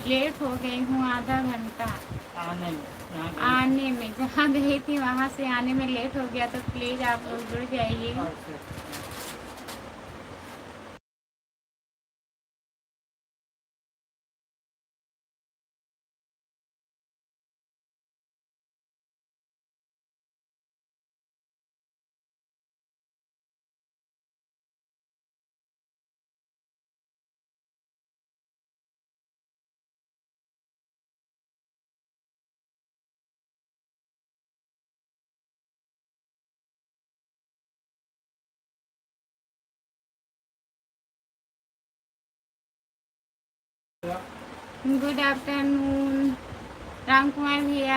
Late हो गई हूँ आधा घंटा आने में। जहाँ गई थी वहाँ से आने में लेट हो गया, तो प्लीज़ आप लोग जुड़ जाइए। गुड आफ्टरनून राम कुमार भैया,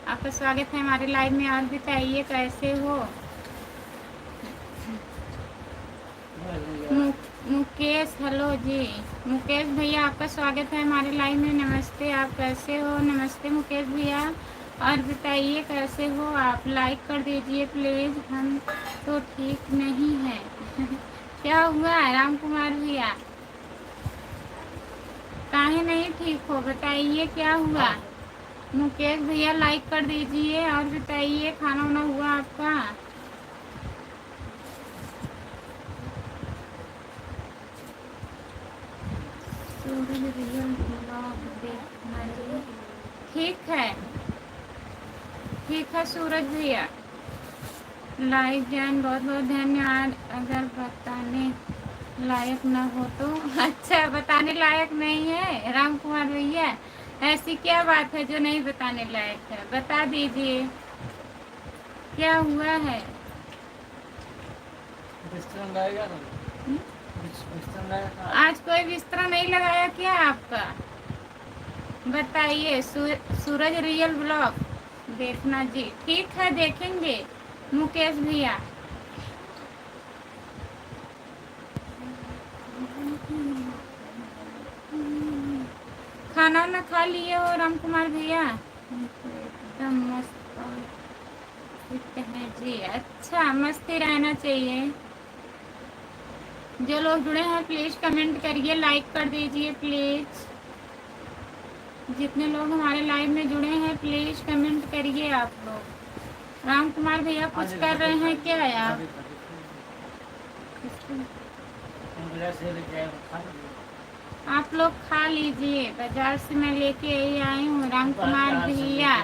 आपका स्वागत है हमारे लाइव में। और बताइए कैसे हो? मुकेश, हेलो जी। मुकेश भैया, आपका स्वागत है हमारे लाइव में। नमस्ते, आप कैसे हो? नमस्ते मुकेश भैया। और बताइए कैसे हो आप? लाइक कर दीजिए प्लीज़। हम तो ठीक नहीं हैं। क्या हुआ राम कुमार भैया? काहे नहीं ठीक हो? बताइए क्या हुआ? मुकेश भैया लाइक कर दीजिए। और बताइए खाना वाना हुआ आपका? ठीक है, ठीक है सूरज भैया। लाइव जैन बहुत बहुत धन्यवाद। अगर बताने लायक ना हो तो? अच्छा, बताने लायक नहीं है राम कुमार भैया? ऐसी क्या बात है जो नहीं बताने लायक है? बता दीजिए क्या हुआ है। आज कोई बिस्तरा नहीं लगाया क्या आपका? बताइए। सूरज रियल ब्लॉग देखना जी। ठीक है, देखेंगे मुकेश भैया। खाना वाना खा लिए हो राम कुमार भैया? एकदम मस्त और फिट है जी। अच्छा, मस्ती रहना चाहिए। जो लोग जुड़े हैं प्लीज़ कमेंट करिए, लाइक कर दीजिए प्लीज़। जितने लोग हमारे लाइव में जुड़े हैं प्लीज़ कमेंट करिए आप लोग। राम कुमार भैया कुछ कर रहे हैं क्या यार? आप लोग खा लीजिए। बाजार से मैं लेके आई हूँ राम कुमार भैया।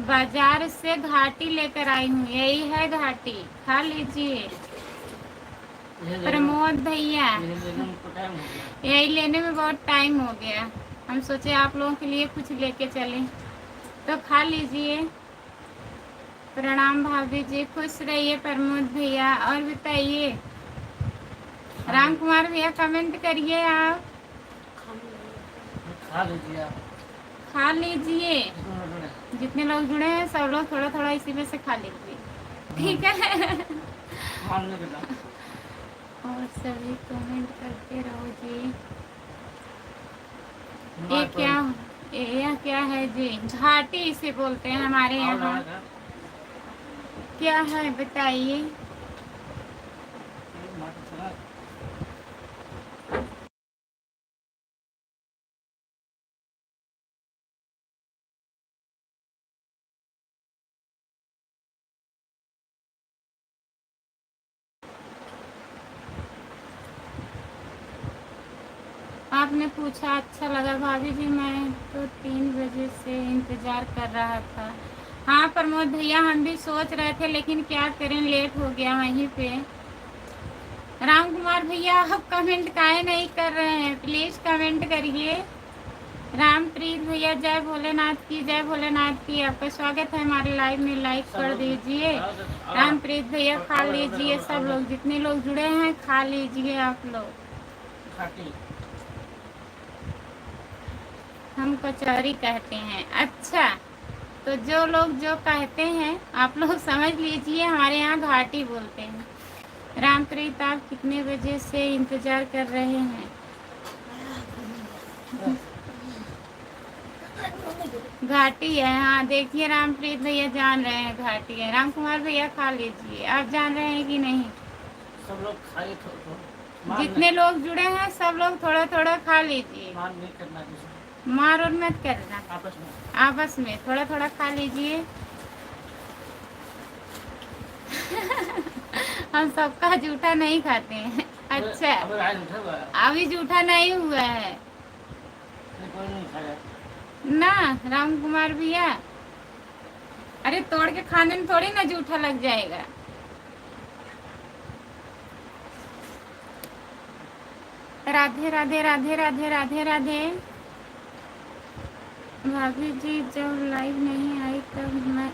बाजार से घाटी लेकर आई हूँ, यही है घाटी, खा लीजिए। प्रमोद भैया, यही लेने में बहुत टाइम हो गया। हम सोचे आप लोगों के लिए कुछ लेके चलें, तो खा लीजिए। प्रणाम भाभी जी, खुश रहिए प्रमोद भैया। और बताइए राम कुमार भैया, कमेंट करिए आप। खा लीजिए, खा लीजिए। जितने लोग जुड़े हैं सब लोग थोड़ा थोड़ा इसी में से खा लीजिए, ठीक है? और सभी कमेंट करते रहो जी। ये क्या है जी? घाटी इसे बोलते हैं हमारे यहाँ। क्या है बताइए? आपने पूछा, अच्छा लगा भाभी जी। मैं तो 3 बजे से इंतज़ार कर रहा था। हाँ प्रमोद भैया, हम भी सोच रहे थे, लेकिन क्या करें, लेट हो गया वहीं पे। राम कुमार भैया, आप कमेंट काहे नहीं कर रहे हैं? प्लीज़ कमेंट करिए। रामप्रीत भैया, जय भोलेनाथ की, जय भोलेनाथ की। आपका स्वागत है हमारे लाइव में, लाइक कर दीजिए। रामप्रीत भैया खा लीजिए। सब लोग जितने लोग जुड़े हैं खा लीजिए आप लोग। हम कचौरी कहते हैं। अच्छा, तो जो लोग जो कहते हैं आप लोग समझ लीजिए, हमारे यहाँ घाटी बोलते हैं। रामप्रीत, आप कितने बजे से इंतज़ार कर रहे हैं? घाटी है, हाँ। देखिए रामप्रीत भैया जान रहे हैं घाटी है। राम कुमार भैया खा लीजिए। आप जान रहे हैं कि नहीं? सब लोग खाए तो जितने लोग जुड़े हैं सब लोग थोड़ा थोड़ा खा लीजिए। मार नहीं करना किसी मार और मत करना, आपस में। आपस में थोड़ा थोड़ा खा लीजिए। हम सबका जूठा नहीं खाते हैं। अच्छा, अभी जूठा नहीं हुआ है कोई नहीं खाया ना राम कुमार भैया। अरे तोड़ के खाने में थोड़ी ना जूठा लग जाएगा। राधे राधे राधे राधे राधे राधे। भाभी जी जब लाइव नहीं आई तब मैं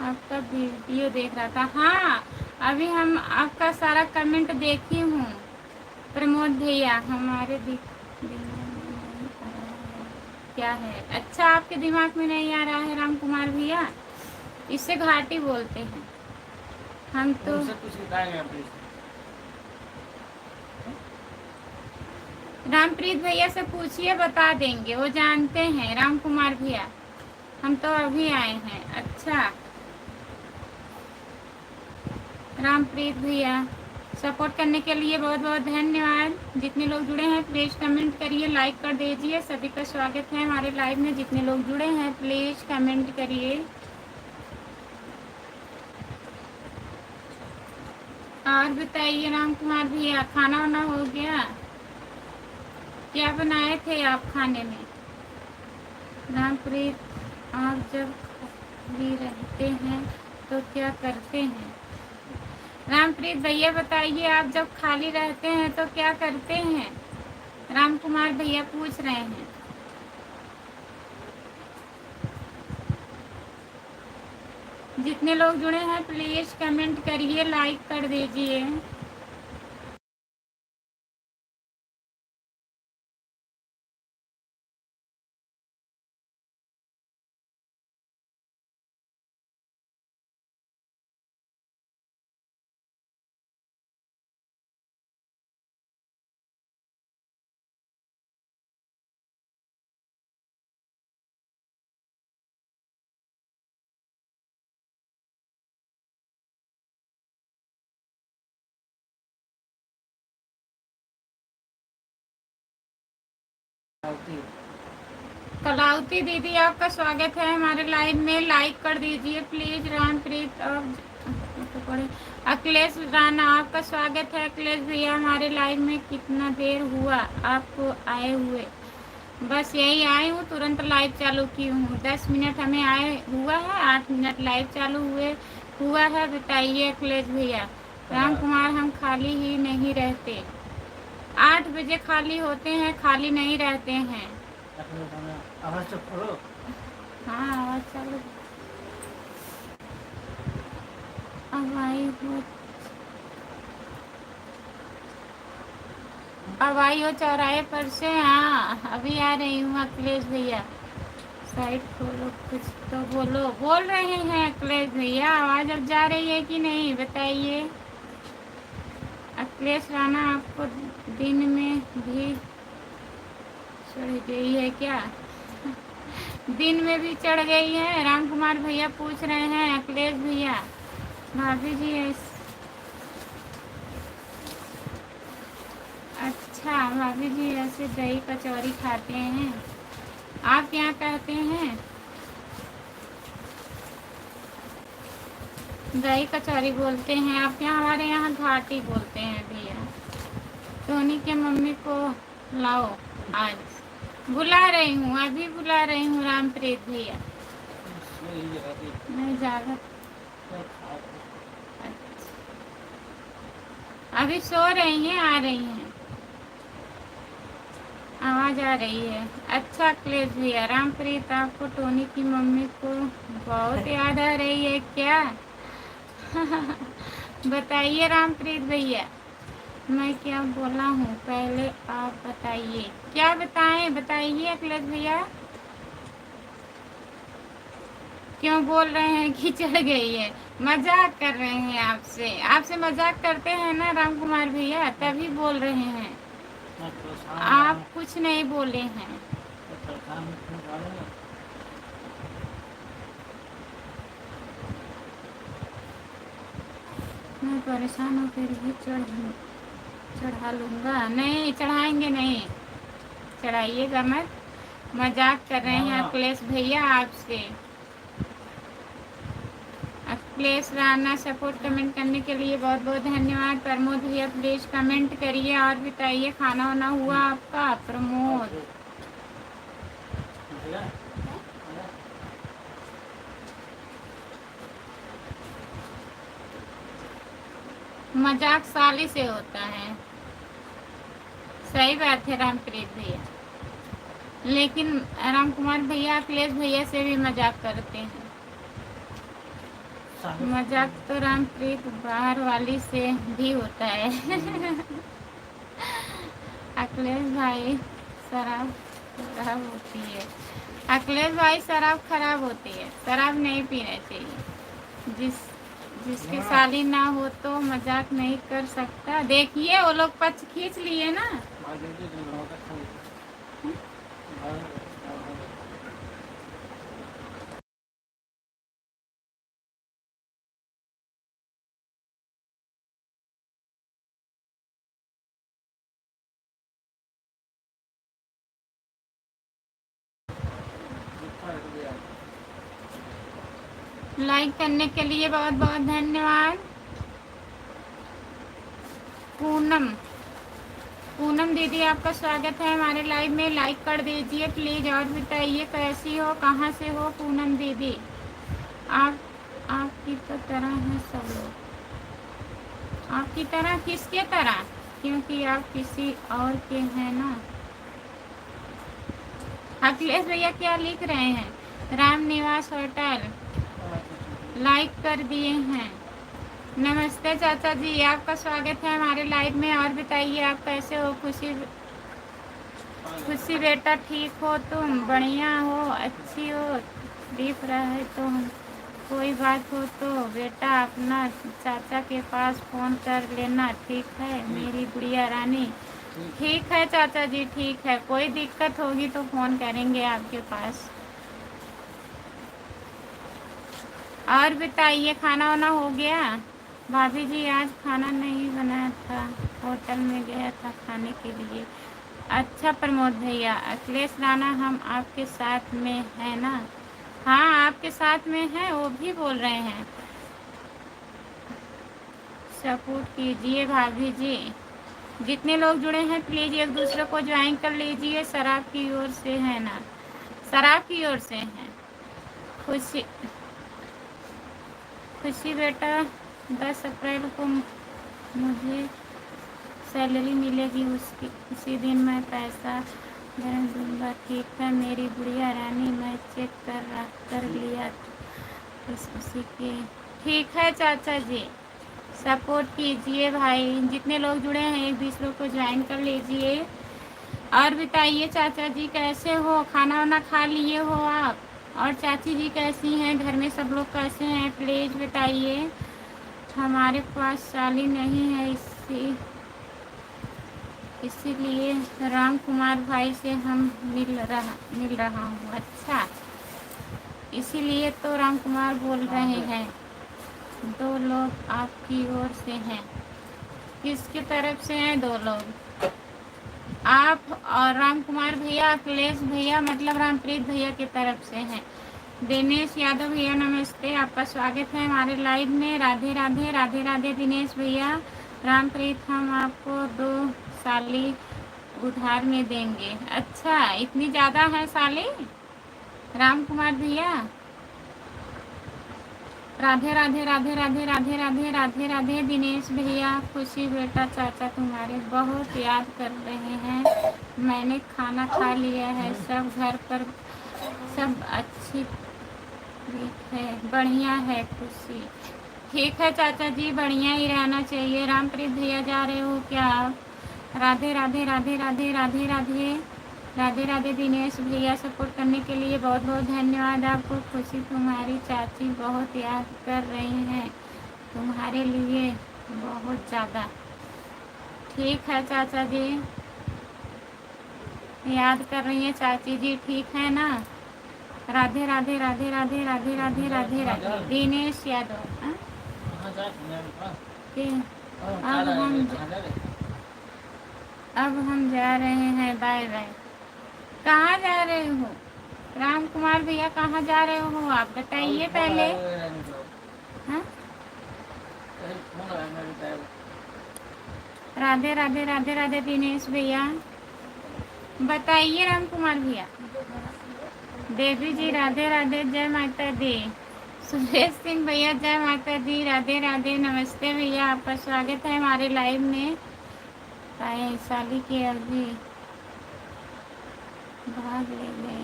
आपका वीडियो देख रहा था। हाँ, अभी हम आपका सारा कमेंट देखी हूँ प्रमोद भैया। हमारे दिमाग में नहीं आ रहा है क्या है। अच्छा, आपके दिमाग में नहीं आ रहा है राम कुमार भैया, इससे घाटी बोलते हैं हम तो। कुछ बताएंगे प्लीज। रामप्रीत भैया से पूछिए, बता देंगे, वो जानते हैं राम कुमार भैया। हम तो अभी आए हैं। अच्छा रामप्रीत भैया, सपोर्ट करने के लिए बहुत बहुत धन्यवाद। जितने लोग जुड़े हैं प्लीज़ कमेंट करिए, लाइक कर दीजिए। सभी का स्वागत है हमारे लाइव में। जितने लोग जुड़े हैं प्लीज़ कमेंट करिए। और बताइए राम कुमार भैया, खाना वाना हो गया? क्या बनाए थे आप खाने में? रामप्रीत, आप जब फ्री रहते हैं तो क्या करते हैं? रामप्रीत भैया बताइए, आप जब खाली रहते हैं तो क्या करते हैं? राम कुमार भैया पूछ रहे हैं। जितने लोग जुड़े हैं प्लीज कमेंट करिए, लाइक कर दीजिए। कलावती दीदी, आपका स्वागत है हमारे लाइव में। लाइक कर दीजिए प्लीज। रामप्रीत अखिलेश राणा, आपका स्वागत है। अखिलेश भैया हमारे लाइव में। कितना देर हुआ आपको आए हुए? बस यही आई हूँ, तुरंत लाइव चालू की हूँ। 10 मिनट हमें आए हुआ है, 8 मिनट लाइव चालू हुआ है। बताइए अखिलेश भैया। राम कुमार, हम खाली ही नहीं रहते, 8 बजे खाली होते हैं, खाली नहीं रहते हैं। आवाज तो खोलो। हाँ आवाज चालू। अब आई हो चौराहे पर से। हाँ अभी आ रही हूँ अखिलेश भैया। साइड खोलो, कुछ तो बोलो। बोल रहे हैं अखिलेश भैया, आवाज अब जा रही है कि नहीं बताइए। अखिलेश राणा, आपको दिन में भी चढ़ गई है क्या? दिन में भी चढ़ गई है? राम कुमार भैया पूछ रहे हैं अखिलेश भैया। भाभी जी अच्छा, भाभी जी ऐसे दही कचौरी खाते हैं, आप यहाँ कहते हैं दही कचौरी बोलते हैं आप यहाँ, हमारे यहाँ घाटी बोलते हैं भैया। टोनी के मम्मी को लाओ आज। बुला रही हूँ, अभी बुला रही हूँ रामप्रीत भैया। नहीं जागा, अभी सो रही हैं, आ रही हैं, आवाज आ रही है। अच्छा अखिलेश भैया, रामप्रीत आपको टोनी की मम्मी को बहुत याद आ रही है क्या? बताइए रामप्रीत भैया, मैं क्या बोला हूँ पहले आप बताइए। क्या बताएं, बताइए अखिलेश भैया। क्यों बोल रहे हैं कि चढ़ गई है? मजाक कर रहे हैं आपसे, आपसे मजाक करते हैं ना राम कुमार भैया, तभी बोल रहे हैं। आप कुछ नहीं बोले हैं। मैं परेशान हूँ फिर भी चढ़ा लूँगा। नहीं चढ़ाएंगे नहीं, चढ़ाइएगा मत, मजाक कर रहे हैं अखिलेश भैया आपसे। अखिलेश राणा सपोर्ट कमेंट करने के लिए बहुत बहुत धन्यवाद। प्रमोद भैया प्लीज कमेंट करिए और बताइए खाना वाना हुआ आपका। प्रमोद मजाक साली से होता है, सही बात है रामप्रीत भैया, लेकिन राम कुमार भैया अखिलेश भैया से भी मजाक करते हैं। मजाक तो रामप्रीत बाहर वाली से भी होता है। अखिलेश भाई शराब खराब होती है, अखिलेश भाई शराब खराब होती है, शराब नहीं पीना चाहिए। जिसके साली ना हो तो मजाक नहीं कर सकता। देखिए वो लोग पक्ष खींच लिए ना। लाइक करने के लिए बहुत बहुत धन्यवाद। पूनम दीदी आपका स्वागत है हमारे लाइव में, लाइक कर दीजिए प्लीज। और बताइए कैसी हो, कहाँ से हो पूनम दीदी? आपकी तो तरह है सब लोग। आपकी तरह किसके तरह? क्योंकि आप किसी और के हैं ना। अखिलेश भैया क्या लिख रहे हैं? राम निवास होटल लाइक कर दिए हैं। नमस्ते चाचा जी, आपका स्वागत है हमारे लाइव में। और बताइए आप कैसे हो? खुशी बेटा ठीक हो तुम? बढ़िया हो, अच्छी हो, दिख रहा है तो कोई बात हो तो बेटा अपना चाचा के पास फ़ोन कर लेना, ठीक है मेरी गुड़िया रानी? ठीक है चाचा जी, ठीक है, कोई दिक्कत होगी तो फ़ोन करेंगे आपके पास। और बताइए खाना वाना हो गया? भाभी जी आज खाना नहीं बनाया था, होटल में गया था खाने के लिए। अच्छा प्रमोद भैया, अखिलेश राणा हम आपके साथ में है ना? हाँ आपके साथ में है, वो भी बोल रहे हैं सपोर्ट कीजिए भाभी जी। जितने लोग जुड़े हैं प्लीज एक दूसरे को ज्वाइन कर लीजिए। शराब की ओर से है ना? शराब की ओर से है। खुशी बेटा 10 अप्रैल को मुझे सैलरी मिलेगी, उसी दिन मैं पैसा भर दूंगा, ठीक है मेरी गुड़िया रानी? मैं चेक कर लिया उसी के। ठीक है चाचा जी, सपोर्ट कीजिए भाई। जितने लोग जुड़े हैं एक दूसरे को ज्वाइन कर लीजिए। और बताइए चाचा जी कैसे हो? खाना वाना खा लिए हो आप? और चाची जी कैसी हैं? घर में सब लोग कैसे हैं प्लीज़ बताइए। हमारे पास साली नहीं है, इसीलिए राम कुमार भाई से हम मिल रहा हूँ। अच्छा, इसीलिए तो राम कुमार बोल रहे हैं। 2 लोग आपकी ओर से हैं। किसकी तरफ से हैं 2 लोग? आप और राम कुमार भैया, अखिलेश भैया मतलब रामप्रीत भैया की तरफ से हैं। दिनेश यादव भैया नमस्ते, आपका स्वागत है हमारे लाइव में। राधे राधे, राधे राधे दिनेश भैया। रामप्रीत हम आपको 2 साली उधार में देंगे। अच्छा, इतनी ज़्यादा है साली राम कुमार भैया? राधे राधे, राधे राधे, राधे राधे, राधे राधे दिनेश भैया। खुशी बेटा चाचा तुम्हारे बहुत याद कर रहे हैं। मैंने खाना खा लिया है, सब घर पर सब अच्छी है, बढ़िया है खुशी? ठीक है चाचा जी, बढ़िया ही रहना चाहिए। रामप्रीत भैया जा रहे हो क्या? राधे राधे, राधे राधे, राधे राधे, राधे राधे दिनेश भैया। सपोर्ट करने के लिए बहुत बहुत धन्यवाद आपको। खुशी तुम्हारी चाची बहुत याद कर रही हैं तुम्हारे लिए बहुत ज़्यादा। ठीक है चाचा जी, याद कर रही हैं चाची जी, ठीक है ना? राधे राधे, राधे राधे, राधे राधे, राधे राधे दिनेश यादव। अब हम अब हम जा रहे हैं, बाय बाय। कहाँ जा रहे हो राम कुमार भैया, कहाँ जा रहे हो आप बताइए पहले। हाँ, राधे राधे राधे राधे दिनेश भैया, बताइए राम कुमार भैया। देवी जी राधे राधे, जय माता दी। सुरेश सिंह भैया जय माता दी, राधे राधे, नमस्ते भैया, आपका स्वागत है हमारे लाइव में। साली के अभी भाग ले गए।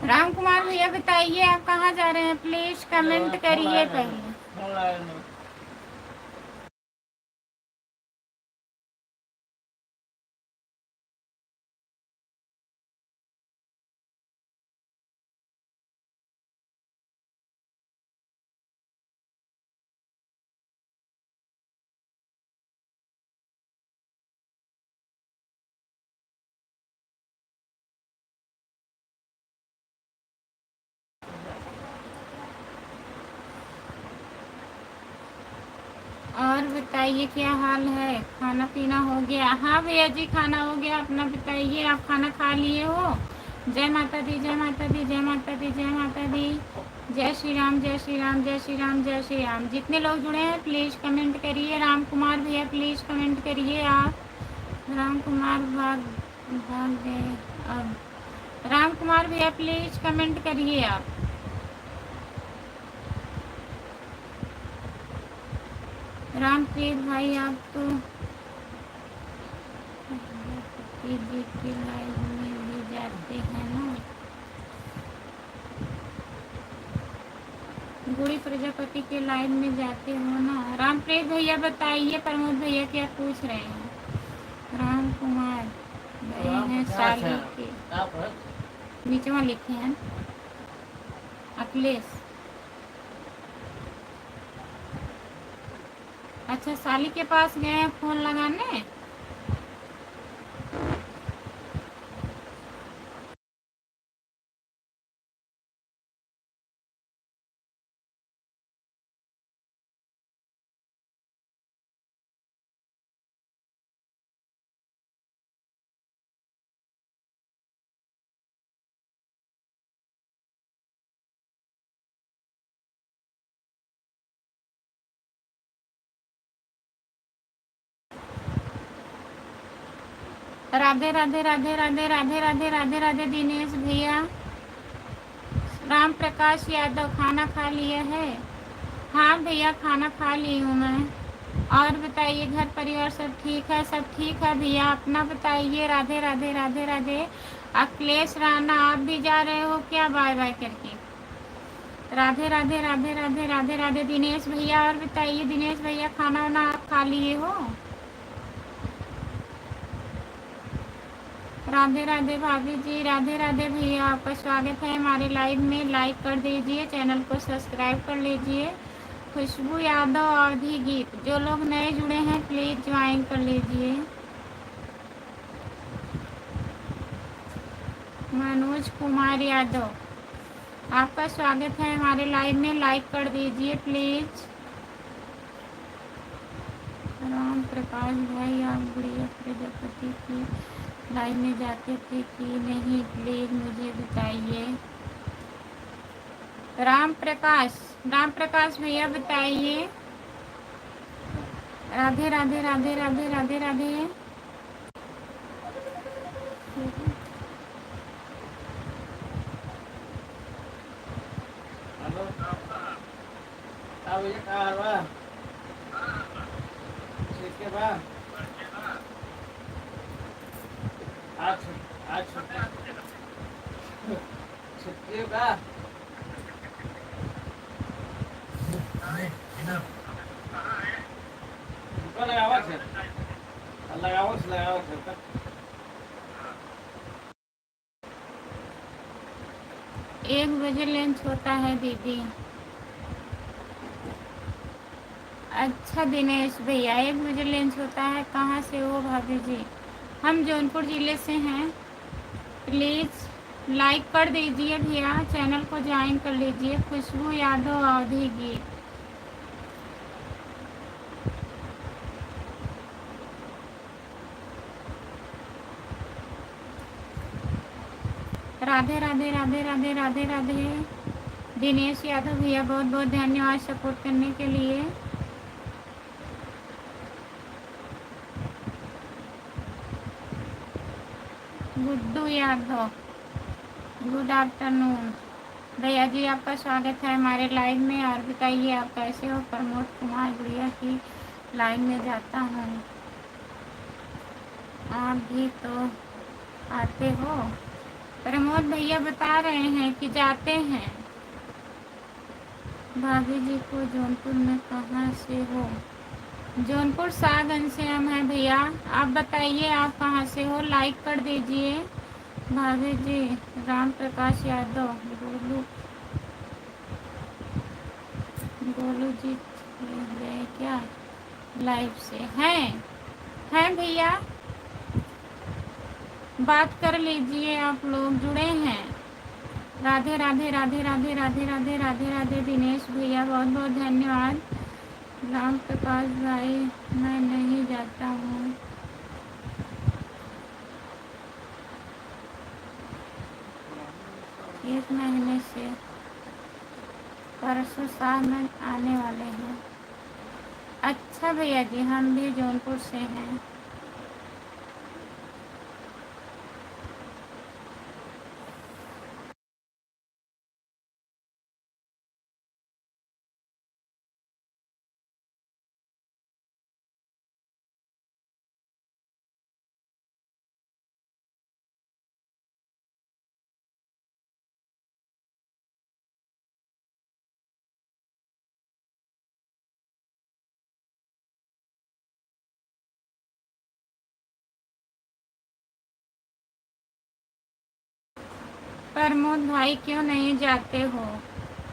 राम कुमार भैया बताइए आप कहाँ जा रहे हैं, प्लीज कमेंट करिए पहले। और बताइए क्या हाल है, खाना पीना हो गया? हाँ भैया जी खाना हो गया, अपना बताइए, आप खाना खा लिए हो? जय माता दी, जय माता दी, जय माता दी, जय माता दी, जय श्री राम, जय श्री राम, जय श्री राम, जय श्री राम। जितने लोग जुड़े हैं प्लीज़ कमेंट करिए। राम कुमार भैया प्लीज़ कमेंट करिए आप। राम कुमार भाग भाग गए अब। राम कुमार भैया प्लीज़ कमेंट करिए आप। रामप्रीत भाई आप तो जी के लाइव में भी जाते हैं ना। गुड़ी प्रजापति के लाइव में जाते हो ना। रामप्रीत भैया बताइए, प्रमोद भैया क्या पूछ रहे हैं? राम कुमार गए हैं साली के नीचे वहाँ लिखे हैं अखिलेश। अच्छा साली के पास गए हैं फोन लगाने। राधे राधे राधे राधे राधे राधे राधे राधे दिनेश भैया। राम प्रकाश यादव खाना खा लिया है? हाँ भैया खाना खा ली हूँ मैं। और बताइए घर परिवार सब ठीक है? सब ठीक है भैया, अपना बताइए। राधे राधे राधे राधे। अखिलेश राणा आप भी जा रहे हो क्या बाय बाय करके? राधे राधे राधे राधे राधे राधे दिनेश भैया। और बताइए दिनेश भैया खाना वाना आप खा लिए हो? राधे राधे भाभी जी, राधे राधे भैया, आपका स्वागत है हमारे लाइव में। लाइक कर दीजिए, चैनल को सब्सक्राइब कर लीजिए। खुशबू यादव अवधि गीत, जो लोग नए जुड़े हैं प्लीज ज्वाइन कर लीजिए। मनोज कुमार यादव आपका स्वागत है हमारे लाइव में, लाइक कर दीजिए प्लीज। राम प्रकाश भाई आप गुड़िया प्रजापति की लाइव में जाते थे कि नहीं, प्लीज मुझे बताइए। राम प्रकाश भैया बताइए। राधे राधे राधे राधे राधे राधे। एक बजे लंच होता है दीदी। अच्छा दिनेश भैया 1 बजे लंच होता है। कहाँ से हो भाभी जी? हम जौनपुर ज़िले से हैं। प्लीज़ लाइक कर दीजिए भैया, चैनल को ज्वाइन कर लीजिए। खुशबू यादव अवधि गीत। राधे राधे राधे राधे राधे राधे। दिनेश यादव भैया बहुत बहुत धन्यवाद सपोर्ट करने के लिए। Guddu Yadav good afternoon. भैया जी आपका स्वागत है हमारे लाइव में। और बताइए आप कैसे हो? प्रमोद कुमार भैया की लाइव में जाता हूँ, आप भी तो आते हो? प्रमोद भैया बता रहे हैं कि जाते हैं। भाभी जी को जौनपुर में कहाँ से हो? जौनपुर सागंज से हम हैं भैया। आप बताइए आप कहाँ से हो? लाइक कर दीजिए। भाभी जी राम प्रकाश यादव गोलू गोलू जी गए क्या लाइव से? हैं भैया, बात कर लीजिए। आप लोग जुड़े हैं। राधे राधे राधे राधे राधे राधे राधे राधे। दिनेश भैया बहुत बहुत धन्यवाद। राम प्रकाश भाई मैं नहीं जाता हूँ, 1 महीने से। परसों शाम में आने वाले हैं। अच्छा भैया जी हम भी जौनपुर से हैं। प्रमोद भाई क्यों नहीं जाते हो?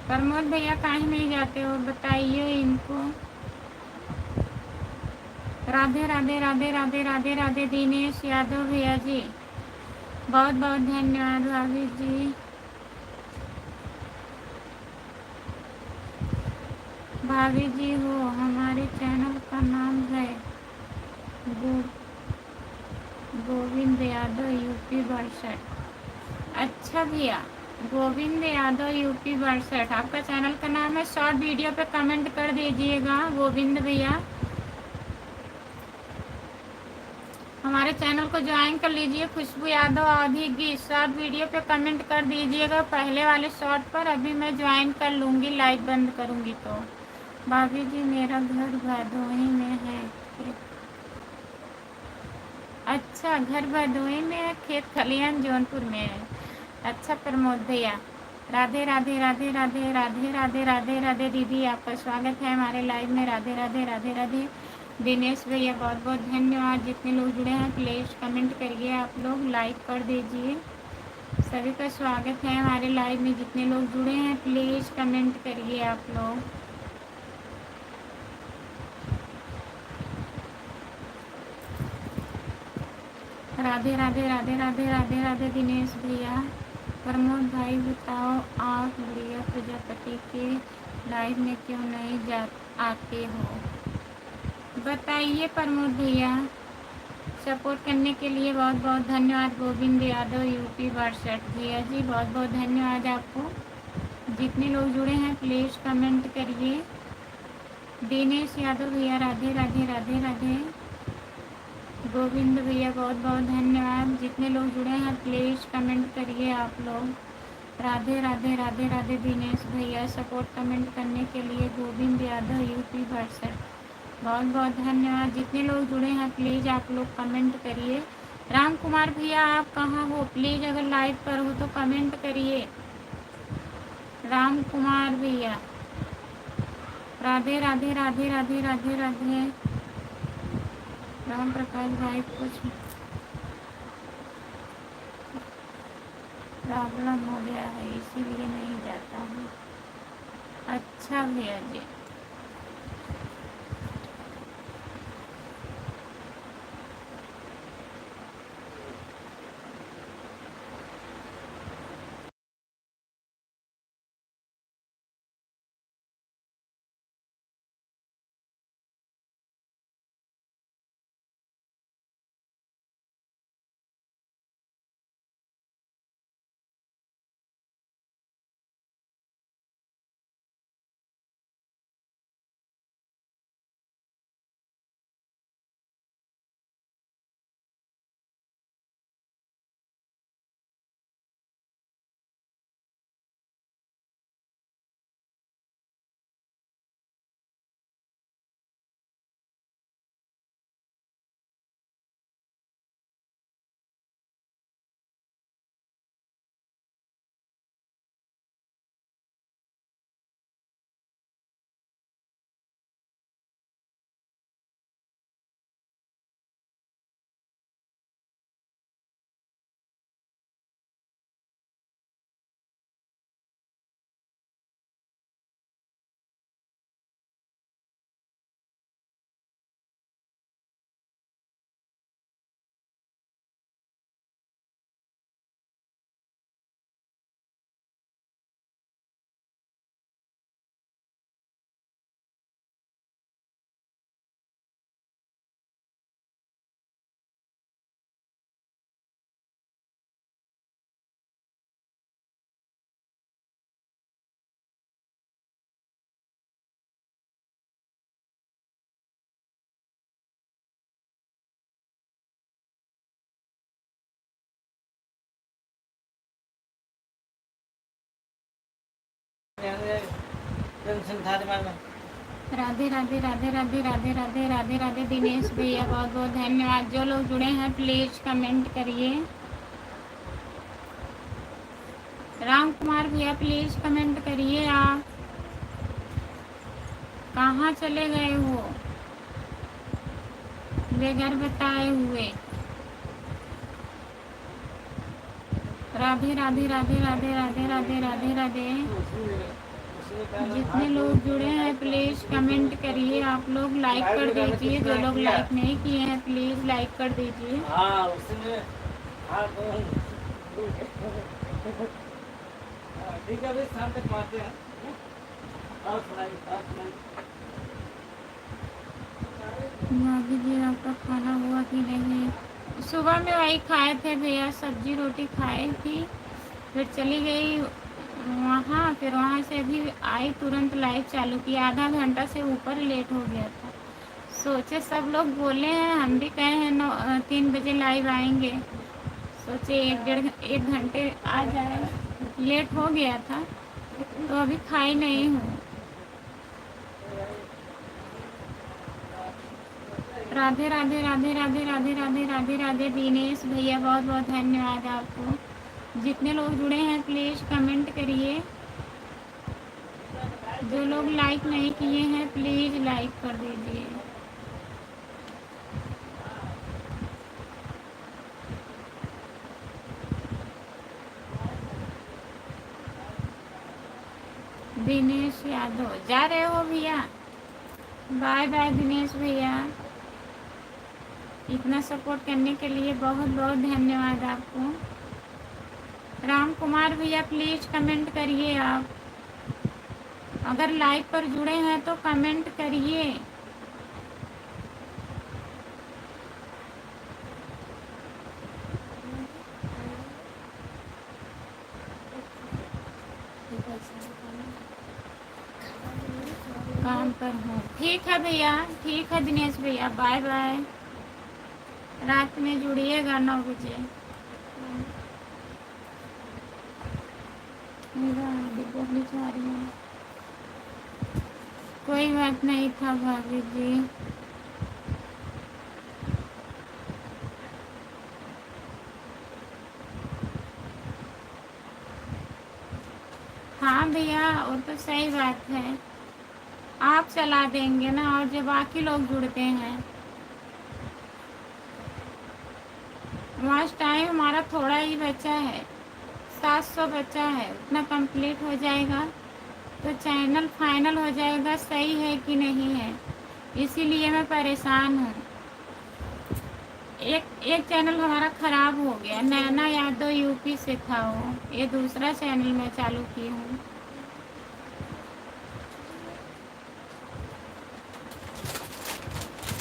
प्रमोद भैया काहे नहीं जाते हो बताइए इनको। राधे राधे राधे राधे राधे राधे। दिनेश यादव भैया जी बहुत बहुत धन्यवाद। भाभी जी भाभी जी हो, हमारे चैनल का नाम है गोविंद यादव यूपी 62। अच्छा भैया गोविंद यादव यूपी 62 आपका चैनल का नाम है। शॉर्ट वीडियो पे कमेंट कर दीजिएगा गोविंद भैया। हमारे चैनल को ज्वाइन कर लीजिए। खुशबू यादव आधी गीत शॉर्ट वीडियो पे कमेंट कर दीजिएगा पहले वाले शॉर्ट पर। अभी मैं ज्वाइन कर लूँगी, लाइव बंद करूँगी तो। भाभी जी मेरा घर भदोही में है। अच्छा घर भदोही में है, खेत खलियान जौनपुर में है। अच्छा प्रमोद भैया राधे राधे राधे राधे राधे राधे राधे राधे। दीदी आपका स्वागत है हमारे लाइव में। राधे राधे राधे राधे। दिनेश भैया बहुत बहुत धन्यवाद। जितने लोग जुड़े हैं प्लीज़ कमेंट करिए, आप लोग लाइक कर दीजिए। सभी का स्वागत है हमारे लाइव में। जितने लोग जुड़े हैं प्लीज़ कमेंट करिए आप लोग। राधे राधे राधे राधे राधे राधे। दिनेश भैया प्रमोद भाई बताओ आप प्रिया प्रजापति के लाइव में क्यों नहीं जा आते हो? बताइए प्रमोद भैया। सपोर्ट करने के लिए बहुत बहुत धन्यवाद। गोविंद यादव यूपी 62 भैया जी बहुत बहुत धन्यवाद आपको। जितने लोग जुड़े हैं प्लीज़ कमेंट करिए। दिनेश यादव भैया राधे राधे राधे राधे। गोविंद भैया बहुत बहुत धन्यवाद। जितने लोग जुड़े हैं प्लीज़ कमेंट करिए आप लोग। राधे राधे राधे राधे। दिनेश भैया सपोर्ट कमेंट करने के लिए। गोविंद यादव यूपी 62 बहुत बहुत धन्यवाद। जितने लोग जुड़े हैं प्लीज़ आप लोग कमेंट करिए। राम कुमार भैया आप कहाँ हो? प्लीज़ अगर लाइव पर हो तो कमेंट करिए। राम कुमार भैया राधे राधे राधे राधे राधे राधे। राम प्रकाश भाई कुछ प्रॉब्लम हो गया है इसीलिए नहीं जाता हूँ। अच्छा भैया जी। टेंशन था दिमाग में। राधे राधे राधे राधे राधे राधे राधे राधे। दिनेश भैया बहुत बहुत धन्यवाद। जो लोग जुड़े हैं प्लीज कमेंट करिए। राम कुमार भैया प्लीज कमेंट करिए। आप कहाँ चले गए हो बेघर बताए हुए? राधे राधे राधे राधे राधे राधे राधे राधे। जितने लोग जुड़े हैं प्लीज कमेंट करिए। आप लोग लाइक कर दीजिए। जो लोग लाइक नहीं किए हैं प्लीज लाइक कर दीजिए। हाँ उसने हाँ ठीक है भाई, शाम तक मारते हैं। और सुनाइए। भाभी जी आपका खाना हुआ कि नहीं? सुबह में वही खाए थे भैया, सब्जी रोटी खाई थी, फिर चली गई वहाँ। फिर वहाँ से अभी आई, तुरंत लाइव चालू किया। आधा घंटा से ऊपर लेट हो गया था। सोचे सब लोग बोले हैं, हम भी कहे हैं 3 बजे लाइव आएंगे। सोचे 1 घंटे आ जाए, लेट हो गया था तो अभी खाई नहीं हूँ। राधे राधे राधे राधे राधे राधे राधे राधे। दिनेश भैया बहुत बहुत धन्यवाद आपको। जितने लोग जुड़े हैं प्लीज कमेंट करिए। जो लोग लाइक नहीं किए हैं प्लीज लाइक कर दीजिए। दिनेश यादव जा रहे हो भैया? बाय बाय दिनेश भैया। इतना सपोर्ट करने के लिए बहुत बहुत धन्यवाद आपको। राम कुमार भैया प्लीज कमेंट करिए। आप अगर लाइव पर जुड़े हैं तो कमेंट करिए। काम पर हूँ। ठीक है भैया, ठीक है दिनेश भैया, बाय बाय। रात में जुड़िएगा 9 बजे। मेरा डिब्बा भिजवा रही हूँ। कोई बात नहीं था भाभी जी। हाँ भैया वो तो सही बात है, आप चला देंगे ना, और जब बाकी लोग जुड़ते हैं। वॉच टाइम हमारा थोड़ा ही बचा है, 700 बचा है, उतना कंप्लीट हो जाएगा तो चैनल फाइनल हो जाएगा। सही है कि नहीं है, इसीलिए मैं परेशान हूँ। एक चैनल हमारा ख़राब हो गया, नैना यादव यूपी से था वो, ये दूसरा चैनल मैं चालू की हूँ।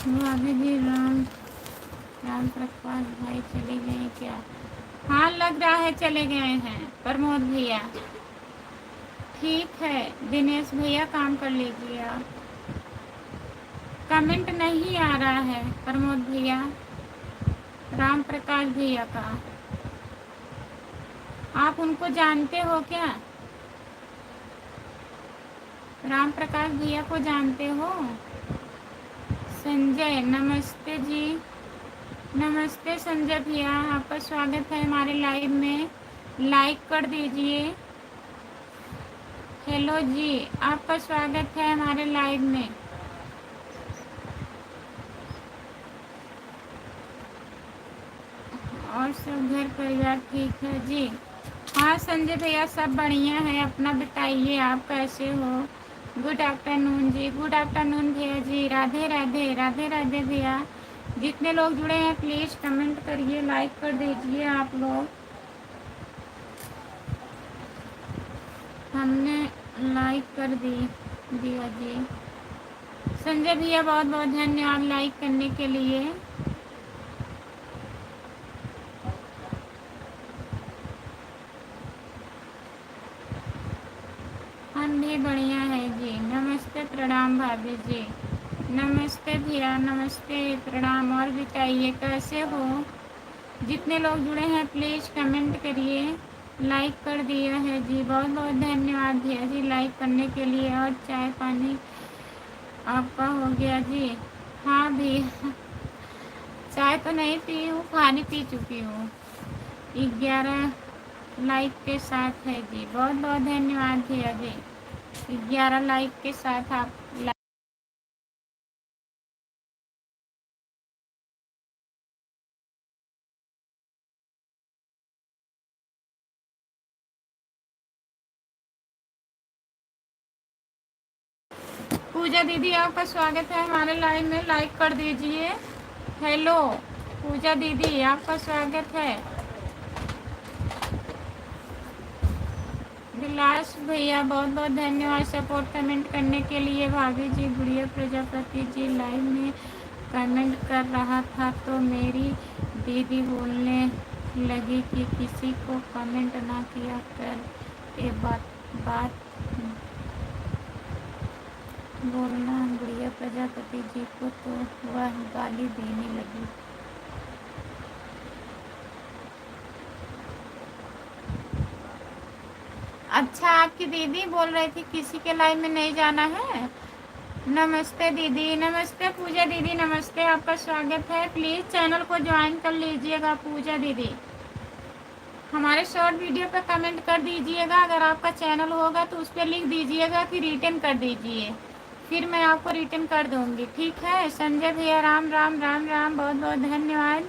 भाभी जी राम प्रकाश भाई चले गए क्या? हाँ लग रहा है चले गए हैं प्रमोद भैया। ठीक है दिनेश भैया काम कर लीजिए आप। कमेंट नहीं आ रहा है प्रमोद भैया, राम प्रकाश भैया का। आप उनको जानते हो क्या? राम प्रकाश भैया को जानते हो? संजय नमस्ते जी, नमस्ते संजय भैया, आपका स्वागत है हमारे लाइव में। लाइक कर दीजिए। हेलो जी, आपका स्वागत है हमारे लाइव में। और सब घर परिवार ठीक है जी? हाँ संजय भैया सब बढ़िया है, अपना बताइए आप कैसे हो? गुड आफ्टरनून जी, गुड आफ्टरनून भैया जी। राधे राधे राधे राधे भैया। जितने लोग जुड़े हैं प्लीज़ कमेंट करिए, लाइक कर दीजिए आप लोग। हमने लाइक कर दिया जी। संजय भैया बहुत बहुत धन्यवाद लाइक करने के लिए। हम भी बढ़िया है जी। नमस्ते प्रणाम भाभी जी। नमस्ते भैया, नमस्ते प्रणाम। और बताइए कैसे हो? जितने लोग जुड़े हैं प्लीज़ कमेंट करिए। लाइक कर दिया है जी, बहुत बहुत धन्यवाद भैया जी लाइक करने के लिए। और चाय पानी आपका हो गया जी? हाँ भैया, चाय तो नहीं पी हूँ, पानी पी चुकी हूँ। 11 लाइक के साथ है जी, बहुत बहुत धन्यवाद भैया जी। 11 लाइक के साथ आप पूजा दीदी आपका स्वागत है हमारे लाइव में, लाइक कर दीजिए। हेलो पूजा दीदी आपका स्वागत है। विलास भैया बहुत बहुत धन्यवाद सपोर्ट कमेंट करने के लिए। भाभी जी गुड़िया प्रजापति जी लाइव में कमेंट कर रहा था तो मेरी दीदी बोलने लगी कि किसी को कमेंट ना किया कर, ये बात बोलना गुड़िया प्रजापति जी को, तो वह गाली देने लगी। अच्छा आपकी दीदी बोल रही थी किसी के लाइव में नहीं जाना है। नमस्ते दीदी, नमस्ते पूजा दीदी, नमस्ते, आपका स्वागत है। प्लीज़ चैनल को ज्वाइन कर लीजिएगा पूजा दीदी। हमारे शॉर्ट वीडियो पर कमेंट कर दीजिएगा, अगर आपका चैनल होगा तो उस पर लिख दीजिएगा कि रिटर्न कर दीजिए, फिर मैं आपको रिटर्न कर दूँगी, ठीक है। संजय भैया राम राम राम राम, बहुत बहुत धन्यवाद।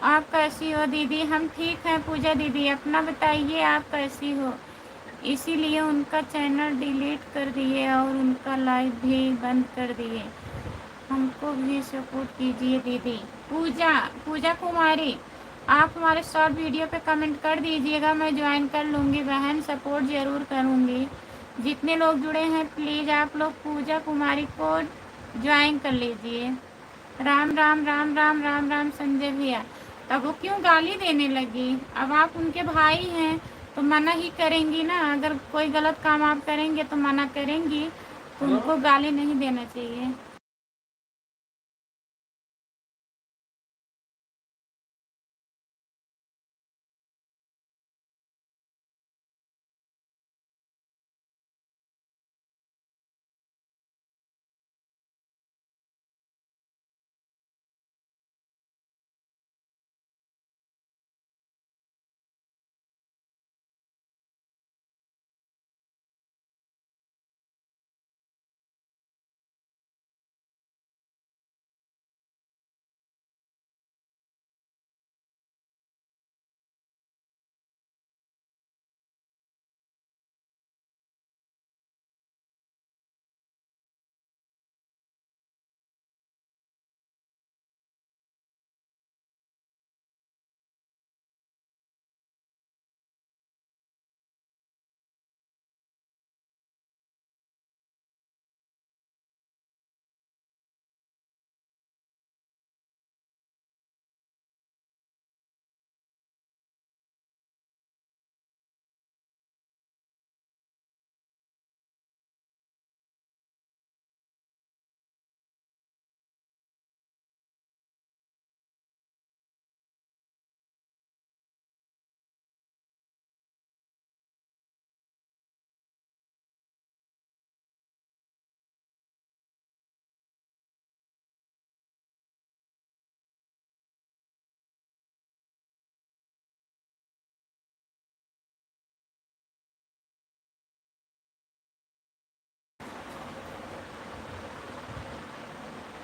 आप कैसी हो दीदी? हम ठीक हैं पूजा दीदी, अपना बताइए आप कैसी हो। इसीलिए उनका चैनल डिलीट कर दिए और उनका लाइव भी बंद कर दिए। हमको भी सपोर्ट कीजिए दीदी। पूजा पूजा कुमारी, आप हमारे शॉर्ट वीडियो पे कमेंट कर दीजिएगा, मैं ज्वाइन कर लूँगी बहन, सपोर्ट ज़रूर करूँगी। जितने लोग जुड़े हैं प्लीज़ आप लोग पूजा कुमारी को ज्वाइन कर लीजिए। राम राम राम राम राम राम संजय भैया, तब वो क्यों गाली देने लगी? अब आप उनके भाई हैं तो मना ही करेंगी ना, अगर कोई गलत काम आप करेंगे तो मना करेंगी, तो उनको गाली नहीं देना चाहिए।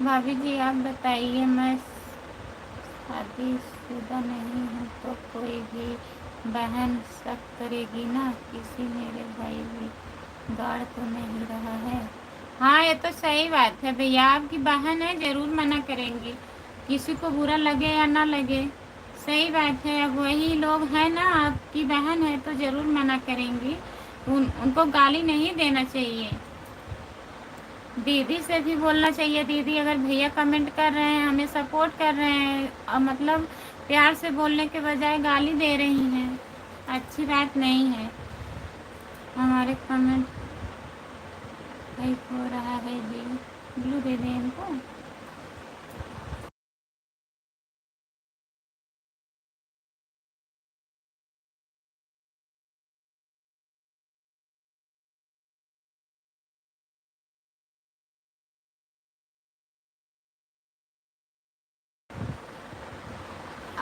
भाभी जी आप बताइए, मैं शादीशुदा नहीं हूँ तो कोई भी बहन शक करेगी ना, किसी मेरे भाई भी गाड़ तो नहीं रहा है। हाँ ये तो सही बात है भैया, आपकी बहन है ज़रूर मना करेंगी, किसी को बुरा लगे या ना लगे, सही बात है। अब वही लोग हैं ना, आपकी बहन है तो ज़रूर मना करेंगी, उनको गाली नहीं देना चाहिए। दीदी से भी बोलना चाहिए, दीदी अगर भैया कमेंट कर रहे हैं हमें सपोर्ट कर रहे हैं और मतलब प्यार से बोलने के बजाय गाली दे रही हैं, अच्छी बात नहीं है। हमारे कमेंट टाइप हो रहा है जी, ब्लू दे दें इनको।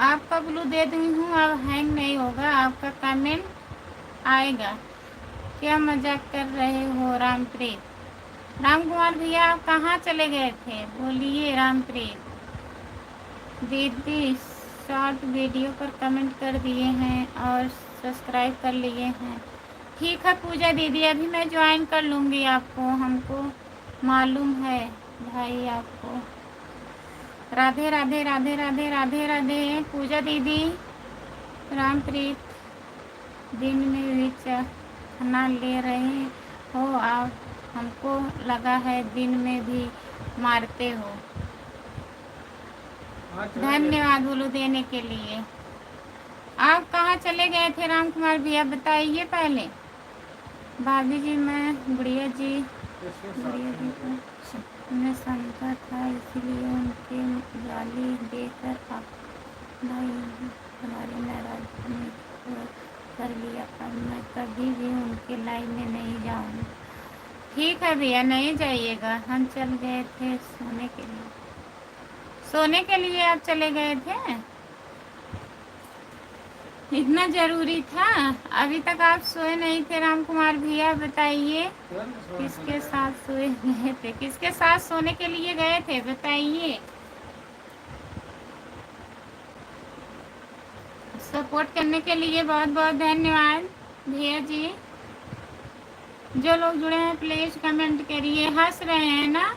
आपका ब्लू दे दी हूँ, अब हैंग नहीं होगा, आपका कमेंट आएगा। क्या मजाक कर रहे हो रामप्रीत? राम कुमार भैया आप कहाँ चले गए थे, बोलिए रामप्रीत। दीदी शॉर्ट वीडियो पर कमेंट कर दिए हैं और सब्सक्राइब कर लिए हैं। ठीक है पूजा दीदी, अभी मैं ज्वाइन कर लूँगी आपको, हमको मालूम है भाई आपको। राधे राधे राधे राधे राधे राधे पूजा दीदी। रामप्रीत दिन में भी खाना ले रहे हो आप, हमको लगा है दिन में भी मारते हो। धन्यवाद बोलो देने के लिए। आप कहाँ चले गए थे राम कुमार भैया, बताइए पहले। भाभी जी मैं गुड़िया जी को सपने समझा था, इसलिए उनके गाली देकर आप भाई हमारी नाराजगी में कर लिया। अब मैं कभी भी उनके लाइन में नहीं जाऊँगी। ठीक है भैया नहीं जाइएगा, हम चल गए थे सोने के लिए। सोने के लिए आप चले गए थे, इतना जरूरी था? अभी तक आप सोए नहीं थे राम कुमार भैया, बताइए किसके साथ सोए गए थे, किसके साथ सोने के लिए गए थे बताइए। सपोर्ट करने के लिए बहुत बहुत धन्यवाद भैया जी। जो लोग जुड़े हैं प्लीज कमेंट करिए। हंस रहे हैं ना,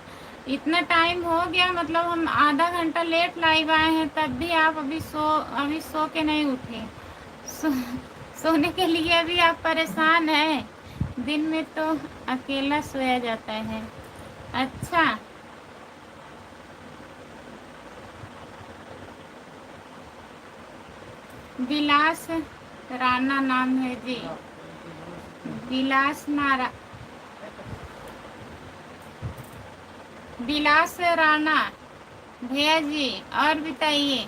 इतना टाइम हो गया, मतलब हम आधा घंटा लेट लाइव आए हैं, तब भी आप अभी सो के नहीं उठे। सोने के लिए अभी आप परेशान हैं। दिन में तो अकेला सोया जाता है। अच्छा विलास राणा नाम है जी, विलास राणा भैया जी। और बताइए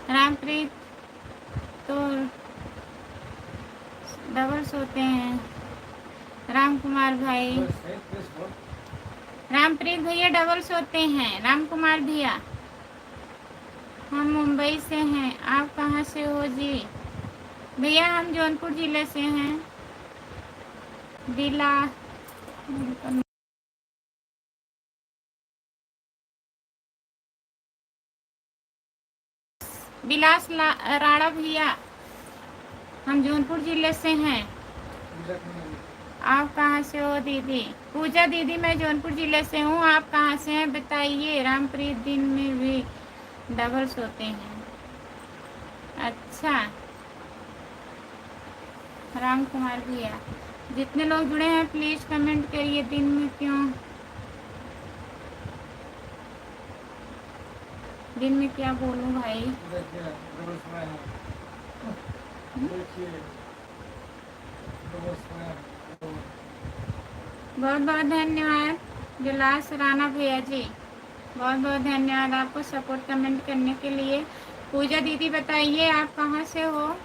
रामप्रीत तो डबल सोते हैं राम कुमार भाई। रामप्रीत भैया डबल सोते हैं राम कुमार भैया। हम मुंबई से हैं, आप कहाँ से हो जी? भैया हम जौनपुर जिले से हैं। विलास राणा भैया, हम जौनपुर जिले से हैं। आप कहाँ से हो दीदी? पूजा दीदी मैं जौनपुर जिले से हूँ, आप कहाँ से हैं बताइए। रामप्रीत दिन में भी डबल सोते हैं। अच्छा राम कुमार भैया, जितने लोग जुड़े हैं प्लीज कमेंट करिए, दिन में क्यों, दिन में क्या बोलूं भाई। बहुत बहुत धन्यवाद विलास राणा भैया जी, बहुत बहुत धन्यवाद आपको सपोर्ट कमेंट करने के लिए। पूजा दीदी बताइए आप कहाँ से हो?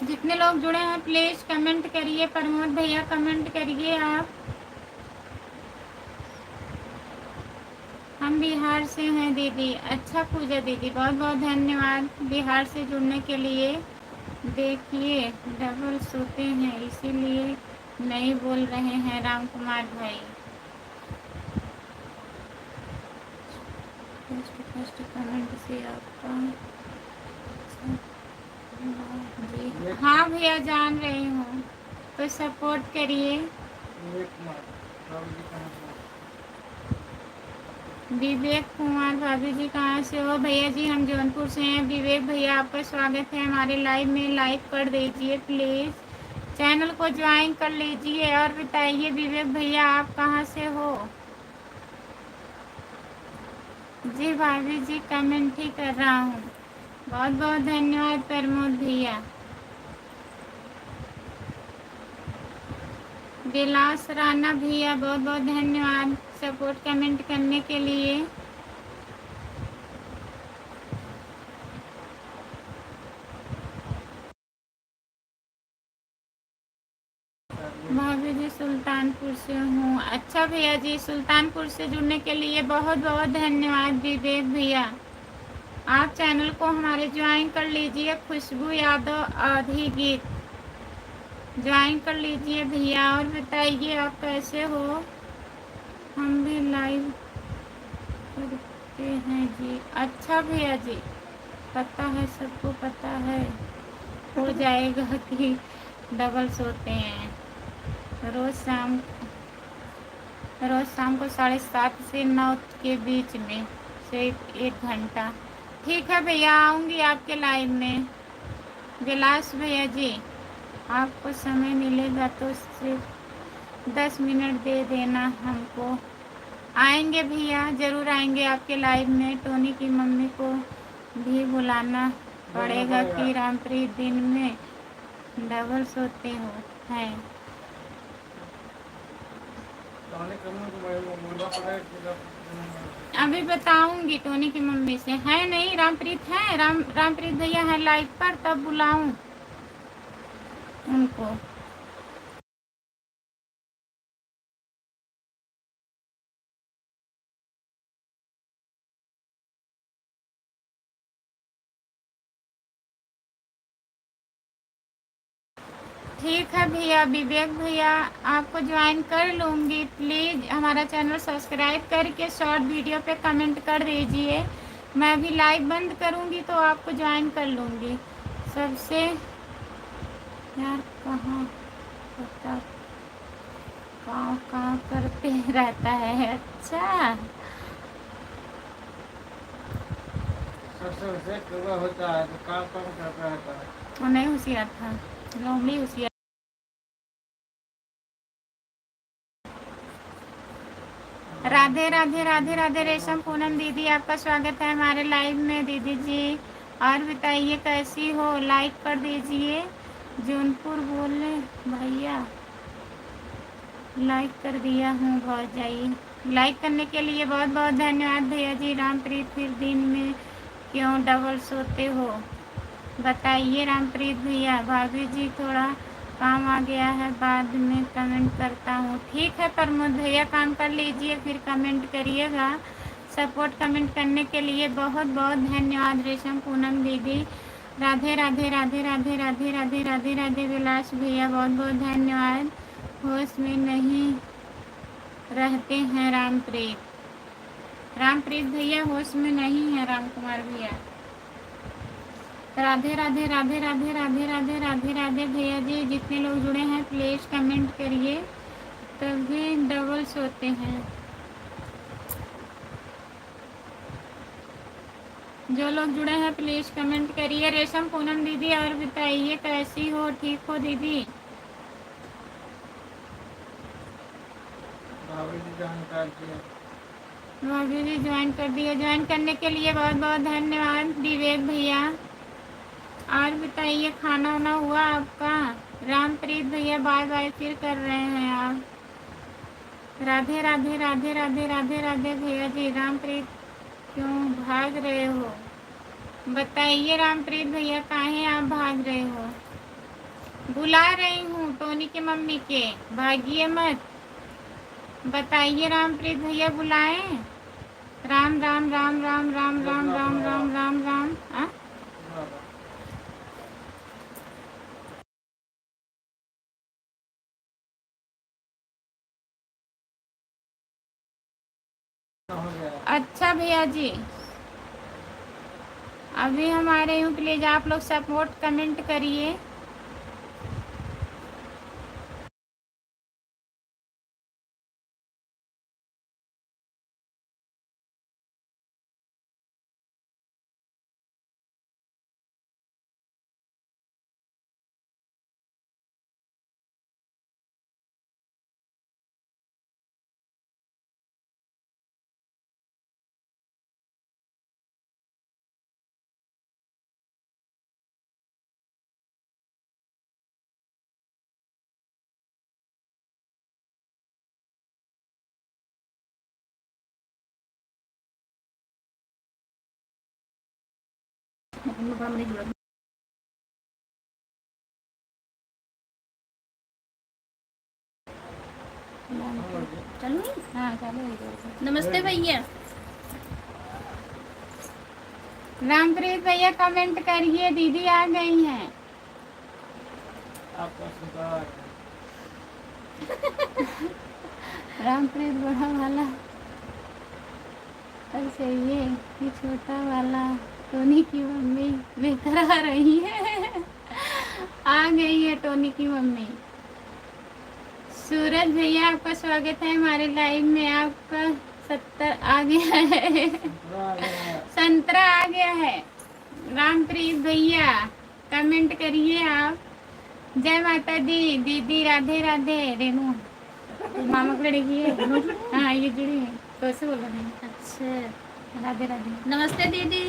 जितने लोग जुड़े हैं प्लीज कमेंट करिए। प्रमोद भैया कमेंट करिए आप। हम बिहार से हैं दीदी। अच्छा पूजा दीदी बहुत बहुत धन्यवाद बिहार से जुड़ने के लिए। देखिए डबल सोते हैं इसीलिए नहीं बोल रहे हैं राम कुमार भाई। फर्स्ट कमेंट से आपका जी हाँ भैया जान रही हूँ, तो सपोर्ट करिए। विवेक कुमार भाभी जी कहाँ से हो? भैया जी हम जौनपुर से हैं। विवेक भैया आपका स्वागत है हमारे लाइव में, लाइक कर दीजिए प्लीज़, चैनल को ज्वाइन कर लीजिए। और बताइए विवेक भैया आप कहाँ से हो? जी भाभी जी कमेंट ही कर रहा हूँ। बहुत बहुत धन्यवाद प्रमोद भैया। विलास राणा भैया बहुत बहुत धन्यवाद सपोर्ट कमेंट करने के लिए। भाभी जी सुल्तानपुर से हूँ। अच्छा भैया जी, सुल्तानपुर से जुड़ने के लिए बहुत बहुत धन्यवाद विवेक भैया। आप चैनल को हमारे ज्वाइन कर लीजिए। खुशबू यादव आधी गीत ज्वाइन कर लीजिए भैया। और बताइए आप कैसे हो? हम भी लाइव करते हैं जी। अच्छा भैया जी, पता है, सबको पता है। हो जाएगा कि डबल सोते हैं रोज़ शाम को 7:30 से 9 के बीच में से 1 घंटा। ठीक है भैया, आऊँगी आपके लाइव में। विलास भैया जी, आपको समय मिलेगा तो सिर्फ 10 मिनट दे देना हमको। आएंगे भैया, ज़रूर आएंगे आपके लाइव में। टोनी की मम्मी को भी बुलाना पड़ेगा कि रामप्रीत दिन में डबल सोते हो हैं। अभी बताऊंगी टोनी की मम्मी से। है नहीं, रामप्रीत है, रामप्रीत भैया है लाइव पर, तब बुलाऊं उनको। ठीक है भैया, विवेक भैया आपको ज्वाइन कर लूँगी। प्लीज़ हमारा चैनल सब्सक्राइब करके शॉर्ट वीडियो पे कमेंट कर दीजिए। मैं भी लाइव बंद करूँगी तो आपको ज्वाइन कर लूँगी। सबसे यार कहाँ पता काम करते रहता है। अच्छा, होता है तो काम करता रहता है। वो नहीं होशियार था, लोमड़ी होशियार। राधे राधे राधे राधे। रेशम पूनम दीदी, आपका स्वागत है हमारे लाइव में दीदी जी। और बताइए कैसी हो? लाइक कर दीजिए। जौनपुर बोले भैया, लाइक कर दिया हूँ भौजाई। लाइक करने के लिए बहुत बहुत धन्यवाद भैया जी। रामप्रीत, फिर दिन में क्यों डबल सोते हो? बताइए रामप्रीत भैया। भाभी जी, थोड़ा काम आ गया है, बाद में कमेंट करता हूँ। ठीक है प्रमोद भैया, काम कर लीजिए फिर कमेंट करिएगा। सपोर्ट कमेंट करने के लिए बहुत बहुत धन्यवाद। रेशम पूनम दीदी, राधे राधे राधे राधे राधे राधे राधे राधे। विलास भैया, बहुत बहुत धन्यवाद। होश में नहीं रहते हैं रामप्रीत भैया, होश में नहीं है राम कुमार भैया। राधे राधे राधे राधे राधे राधे राधे राधे भैया जी। जितने लोग जुड़े हैं प्लीज़ कमेंट करिए, तभी डबल सोते हैं। जो लोग जुड़े हैं प्लीज़ कमेंट करिए। रेशम पूनम दीदी, और बताइए कैसी हो? ठीक हो दीदी? भाभी जी ज्वाइन कर दिया। ज्वाइन करने के लिए बहुत बहुत धन्यवाद विवेक भैया। और बताइए खाना वाना हुआ आपका? रामप्रीत भैया बाय बाय फिर कर रहे हैं आप। राधे राधे राधे राधे राधे राधे भैया जी। रामप्रीत क्यों भाग रहे हो? बताइए रामप्रीत भैया, काहे आप भाग रहे हो? बुला रही हूँ टोनी की मम्मी के, भागिए मत। बताइए रामप्रीत भैया, बुलाएं। राम राम राम राम राम राम राम राम राम राम। अच्छा भैया जी, अभी हम आ रहे हूँ। प्लीज़ आप लोग सपोर्ट कमेंट करिए। चलो हाँ चलो इधर। नमस्ते भैया। रामप्रीत भैया कमेंट करिए, दीदी आ गई हैं। आपका सुधार रामप्रीत बड़ा वाला और चाहिए कि छोटा वाला टोनी की मम्मी बेहतर आ रही है। आ गई है टोनी की मम्मी। सूरज भैया आपका स्वागत है हमारे लाइव में। आपका 70 आ गया है। आ गया। संतरा आ गया है। रामप्रीत भैया कमेंट करिए आप। जय माता दी दीदी, राधे राधे। रेनू मामा को लड़की है। हाँ ये जुड़ी है तो ऐसे बोल रहे हैं। अच्छा राधे राधे। नमस्ते दीदी।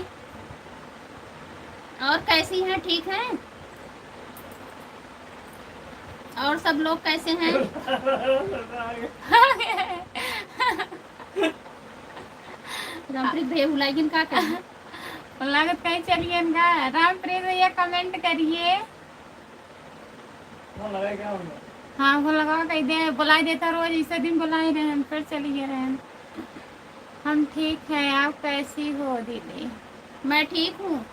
और कैसी हैं, ठीक हैं? और सब लोग कैसे हैं? रामप्रीत भैया बुलाएगी का करें? लागत कहीं चलिए ना। रामप्रीत भैया कमेंट करिए। फोन लगाए क्या उन्होंने? हाँ वो लगा कही दे, बुलाई देता रोज, इसे दिन बुलाए रहे हैं, फिर चलिए रहे हैं। हम ठीक हैं, आप कैसी हो दीदी? मैं ठीक हूँ।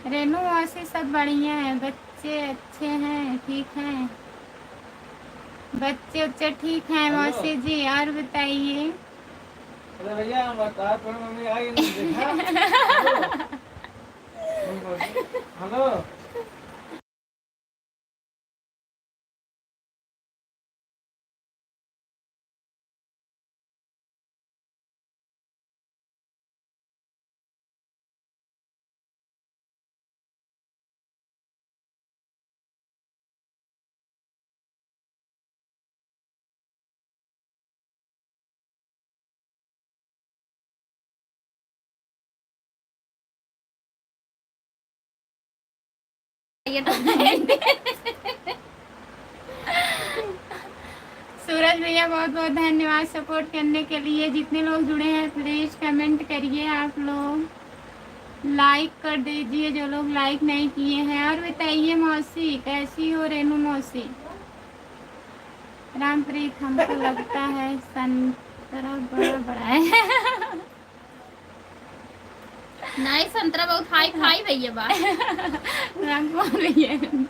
रेनू मौसी सब बढ़िया है, बच्चे अच्छे हैं, ठीक हैं, बच्चे उच्चे ठीक हैं हेलो। मौसी जी। और बताइए। अरे भैया हम बता तुम्हारी मम्मी आ गई नहीं देखा? हेलो। हेलो। ये तो सूरज भैया बहुत बहुत धन्यवाद सपोर्ट करने के लिए। जितने लोग जुड़े हैं प्लीज कमेंट करिए, आप लोग लाइक कर दीजिए जो लोग लाइक नहीं किए हैं। और बताइए मौसी कैसी हो? रेनू मौसी। रामप्रीत हमको लगता है संतरा बड़ा बड़ा है। नहीं संतरा बहुत हाई फाई भैया बा। रामकुमार भैया।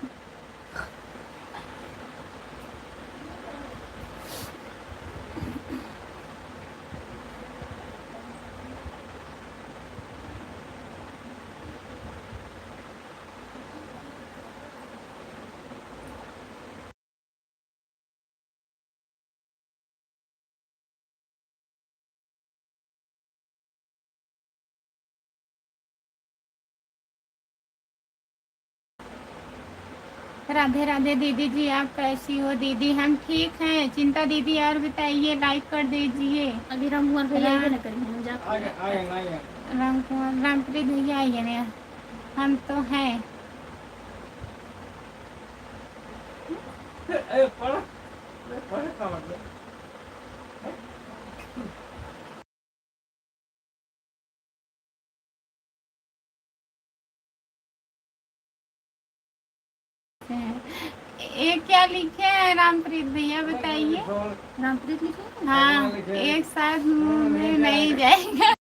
राधे राधे दीदी जी, आप कैसी हो दीदी? हम ठीक हैं चिंता दीदी। और बताइए, लाइक कर दीजिए। अभी रामकुमार भैया आइए ना करेंगे हम जा। आ गए आ गए। रामकुमार रामप्रीत भैया आइए ना, हम तो हैं। पढ़ का मतलब ये क्या लिखे हैं रामप्रीत भैया बताइए। रामप्रीत लिखे हाँ एक साथ मुंह में नहीं जाएगा।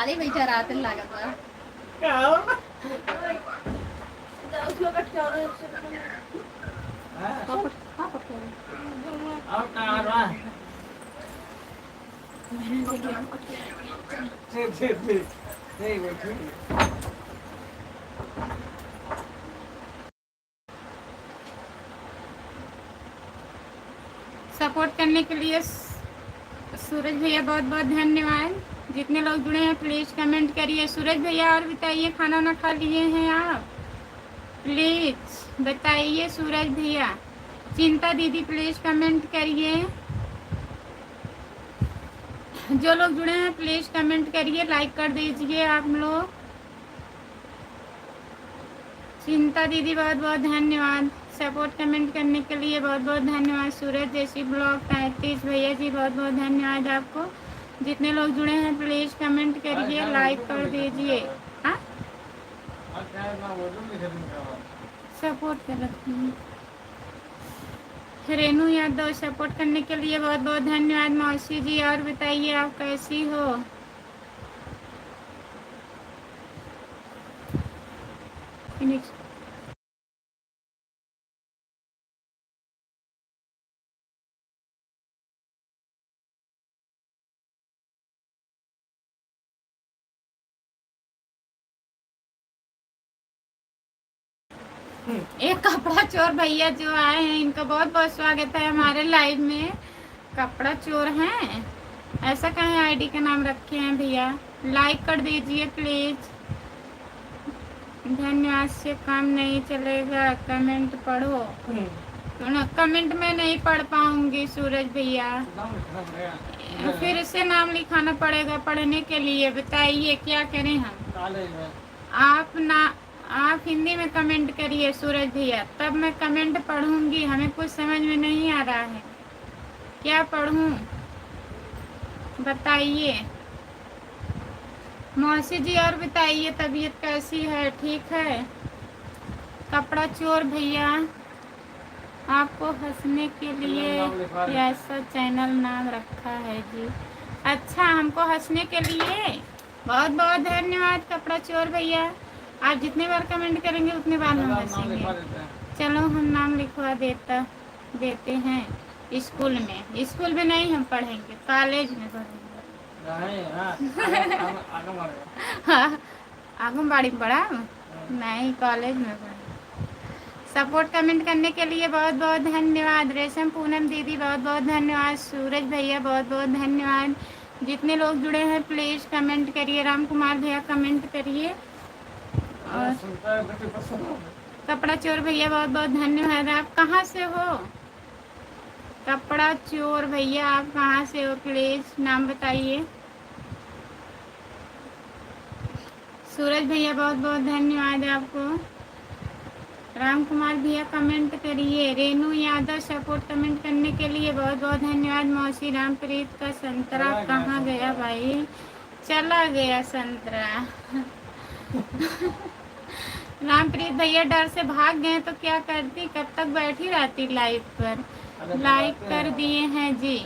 बाहर ही बैठा रहा तेल लागत बा क्या हो हाँ? पापा को और कहाँ रहा ठीक ठीक ठीक ठीक है ठीक है सपोर्ट करने के लिए सूरज भैया बहुत बहुत धन्यवाद। जितने लोग जुड़े हैं प्लीज़ कमेंट करिए। सूरज भैया और बताइए, खाना वाना खा लिए हैं आप? प्लीज़ बताइए सूरज भैया। चिंता दीदी प्लीज़ कमेंट करिए। जो लोग जुड़े हैं प्लीज़ कमेंट करिए, लाइक कर दीजिए आप लोग। चिंता दीदी बहुत बहुत धन्यवाद सपोर्ट कमेंट करने के लिए, बहुत बहुत धन्यवाद। सूरज जैसी ब्लॉग 33 भैया जी बहुत बहुत धन्यवाद आपको। जितने लोग जुड़े हैं प्लीज़ कमेंट करिए, लाइक कर दीजिए। हाँ सपोर्ट कर रखती हूँ। रेनू यादव सपोर्ट करने के लिए बहुत बहुत धन्यवाद। मौसी जी और बताइए आप कैसी हो? फिनिक्स एक कपड़ा चोर भैया जो आए हैं इनका बहुत बहुत स्वागत है हमारे लाइव में। कपड़ा चोर हैं, ऐसा कहें आईडी का नाम रखे हैं भैया। लाइक कर दीजिए प्लीज। धन्यवाद से काम नहीं चलेगा, कमेंट पढ़ो। कमेंट में नहीं पढ़ पाऊंगी सूरज भैया, फिर से नाम लिखाना पड़ेगा पढ़ने के लिए। बताइए क्या करें हम? आप हिंदी में कमेंट करिए सूरज भैया, तब मैं कमेंट पढ़ूंगी। हमें कुछ समझ में नहीं आ रहा है, क्या पढ़ूं बताइए। मौसी जी और बताइए तबीयत कैसी है? ठीक है। कपड़ा चोर भैया आपको हंसने के लिए ऐसा चैनल नाम रखा है जी। अच्छा, हमको हंसने के लिए बहुत बहुत धन्यवाद कपड़ा चोर भैया। आप जितने बार कमेंट करेंगे उतने बार हम हंसेंगे। चलो हम नाम लिखवा देते हैं स्कूल में। स्कूल में नहीं हम पढ़ेंगे, कॉलेज में पढ़ेंगे। आंगनबाड़ी में पढ़ा नहीं, कॉलेज में पढ़ा। सपोर्ट कमेंट करने के लिए बहुत बहुत धन्यवाद। रेशम पूनम दीदी बहुत बहुत धन्यवाद। सूरज भैया बहुत बहुत धन्यवाद। जितने लोग जुड़े हैं प्लीज़ कमेंट करिए। राम कुमार भैया कमेंट करिए। और कपड़ा चोर भैया बहुत बहुत धन्यवाद। आप कहाँ से हो? कपड़ा चोर भैया आप कहाँ से हो? प्लीज़ नाम बताइए। सूरज भैया बहुत बहुत धन्यवाद आपको। राम कुमार भैया कमेंट करिए। रेनू यादव सपोर्ट कमेंट करने के लिए बहुत बहुत धन्यवाद। मौसी रामप्रीत का संतरा कहाँ गया भाई? चला गया संतरा। रामप्रीत भैया डर से भाग गए तो क्या करती, कब तक बैठी रहती लाइव पर। लाइक कर दिए हैं जी।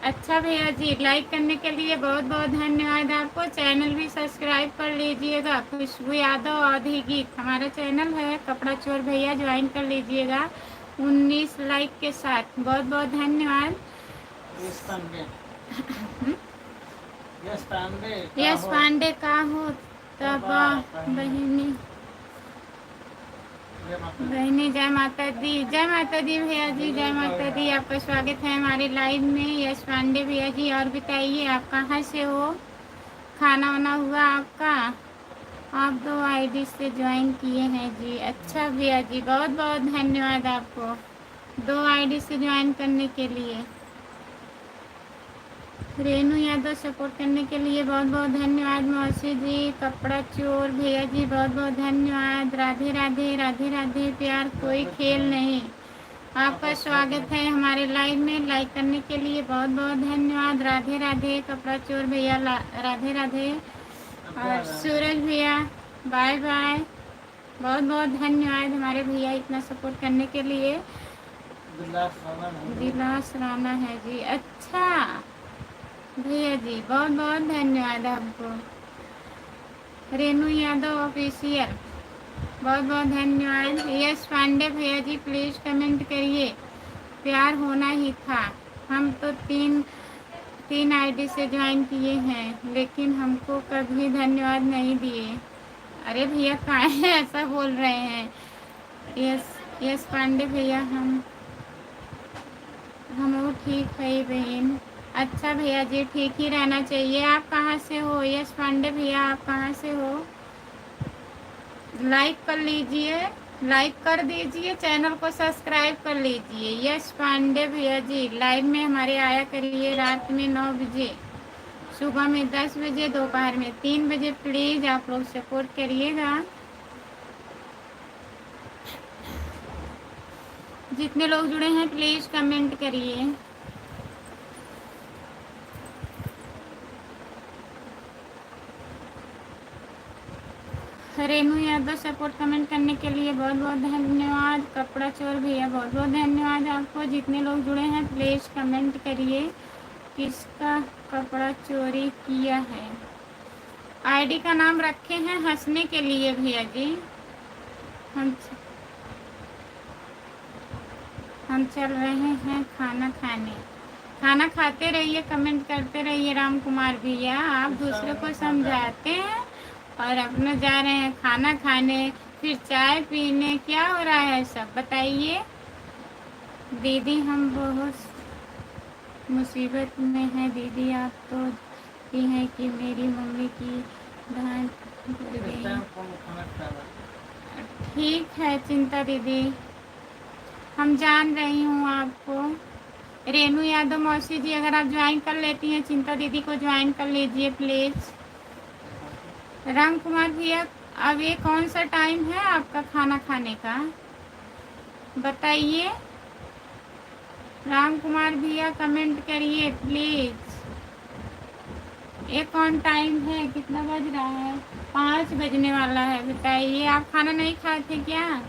अच्छा भैया जी, लाइक करने के लिए बहुत बहुत धन्यवाद आपको। चैनल भी सब्सक्राइब कर लीजिएगा। खुशबू यादव आधी गीत हमारा चैनल है। कपड़ा चोर भैया ज्वाइन कर लीजिएगा 19 लाइक के साथ। बहुत बहुत धन्यवाद। यश पांडे का हो तब बहिनी जय माता दी। जय माता दी भैया जी, जय माता दी। आपका स्वागत है हमारे लाइव में यश पांडे भैया जी। और बताइए आप कहाँ से हो? खाना वाना हुआ आपका? आप 2 आईडी से ज्वाइन किए हैं जी। अच्छा भैया जी, बहुत बहुत धन्यवाद आपको 2 आईडी से ज्वाइन करने के लिए। रेनू यादव सपोर्ट करने के लिए बहुत बहुत धन्यवाद। मौसी जी, कपड़ा चोर भैया जी बहुत बहुत धन्यवाद। राधे राधे राधे राधे। प्यार कोई खेल नहीं। आपका स्वागत है हमारे लाइव में। लाइक करने के लिए बहुत बहुत धन्यवाद। राधे राधे कपड़ा चोर भैया, राधे राधे। और सूरज भैया बाय बाय। बहुत बहुत धन्यवाद हमारे भैया इतना सपोर्ट करने के लिए। दिलास राणा है जी। अच्छा भैया जी बहुत बहुत धन्यवाद आपको। रेनू यादव ऑफिशियल, बहुत बहुत धन्यवाद। यश पांडे भैया जी प्लीज़ कमेंट करिए, प्यार होना ही था। हम तो तीन तीन आईडी से ज्वाइन किए हैं लेकिन हमको कभी धन्यवाद नहीं दिए। अरे भैया काहे ऐसा बोल रहे हैं। यस यस पांडे भैया, हम वो ठीक है बहन। अच्छा भैया जी, ठीक ही रहना चाहिए। आप कहाँ से हो यश पांडे भैया, आप कहाँ से हो? लाइक कर लीजिए, लाइक कर दीजिए, चैनल को सब्सक्राइब कर लीजिए। यश पांडे भैया जी लाइव में हमारे आया करिए, रात में 9 बजे, सुबह में 10 बजे, दोपहर में 3 बजे। प्लीज़ आप लोग सपोर्ट करिएगा। जितने लोग जुड़े हैं प्लीज़ कमेंट करिए। रेनू यादव सपोर्ट कमेंट करने के लिए बहुत बहुत धन्यवाद। कपड़ा चोर भैया बहुत बहुत धन्यवाद आपको। जितने लोग जुड़े हैं प्लीज़ कमेंट करिए किसका कपड़ा चोरी किया है। आईडी का नाम रखे हैं हंसने के लिए भैया जी। हम चल रहे हैं खाना खाने। खाना खाते रहिए, कमेंट करते रहिए। राम कुमार भैया आप दूसरे को समझाते हैं और अपना जा रहे हैं खाना खाने, फिर चाय पीने। क्या हो रहा है सब बताइए। दीदी हम बहुत मुसीबत में हैं दीदी, आप तो ये है कि मेरी मम्मी की धान गिर गई। ठीक है चिंता दीदी, हम जान रही हूँ आपको। रेनू यादव मौसी जी अगर आप ज्वाइन कर लेती हैं चिंता दीदी को ज्वाइन कर लीजिए प्लीज़। राम कुमार भैया अब ये कौन सा टाइम है आपका खाना खाने का बताइए। राम कुमार भैया कमेंट करिए प्लीज़। ये कौन टाइम है, कितना बज रहा है? 5 बजने वाला है। बताइए आप खाना नहीं खाए थे क्या?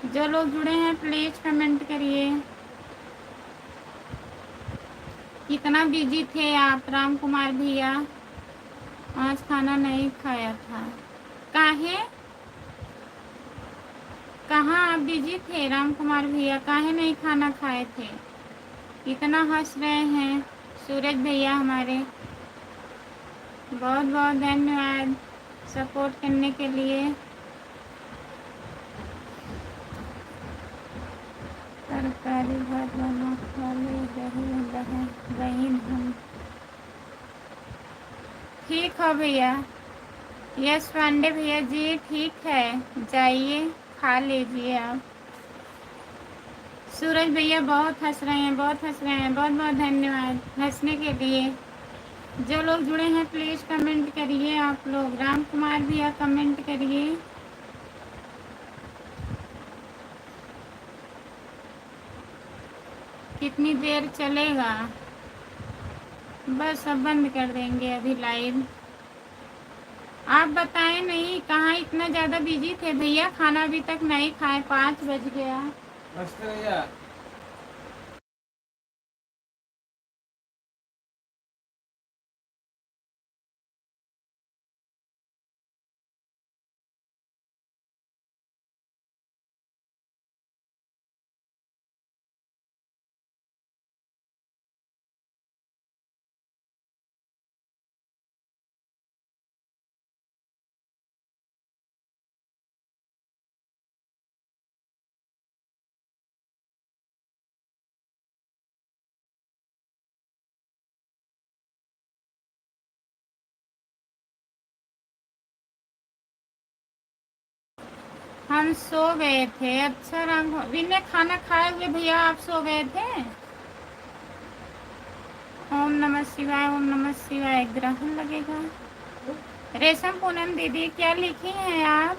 जो लोग जुड़े हैं प्लीज़ कमेंट करिए। कितना बिजी थे आप राम कुमार भैया? आज खाना नहीं खाया था, काहे? कहाँ आप बिजी थे राम कुमार भैया, काहे नहीं खाना खाए थे? इतना हंस रहे हैं सूरज भैया हमारे, बहुत बहुत धन्यवाद सपोर्ट करने के लिए। तरकारी भात बना वाले बहन हम ठीक हो भैया। यस पांडे भैया जी ठीक है, जाइए खा लीजिए आप। सूरज भैया बहुत हंस रहे हैं, बहुत हंस रहे हैं, बहुत बहुत धन्यवाद हंसने के लिए। जो लोग जुड़े हैं प्लीज़ कमेंट करिए आप लोग। राम कुमार भैया कमेंट करिए। कितनी देर चलेगा? बस अब बंद कर देंगे अभी लाइव। आप बताएं नहीं कहाँ इतना ज़्यादा बिजी थे भैया, खाना अभी तक नहीं खाए, 5 बज गया। नमस्ते भैया। हम सो गए थे। अच्छा राम बिना खाना खाए हुए भैया आप सो गए थे? ओम नमः शिवाय, ओम नमः शिवाय। ग्रहण लगेगा। रेशम पूनम दीदी क्या लिखी हैं आप?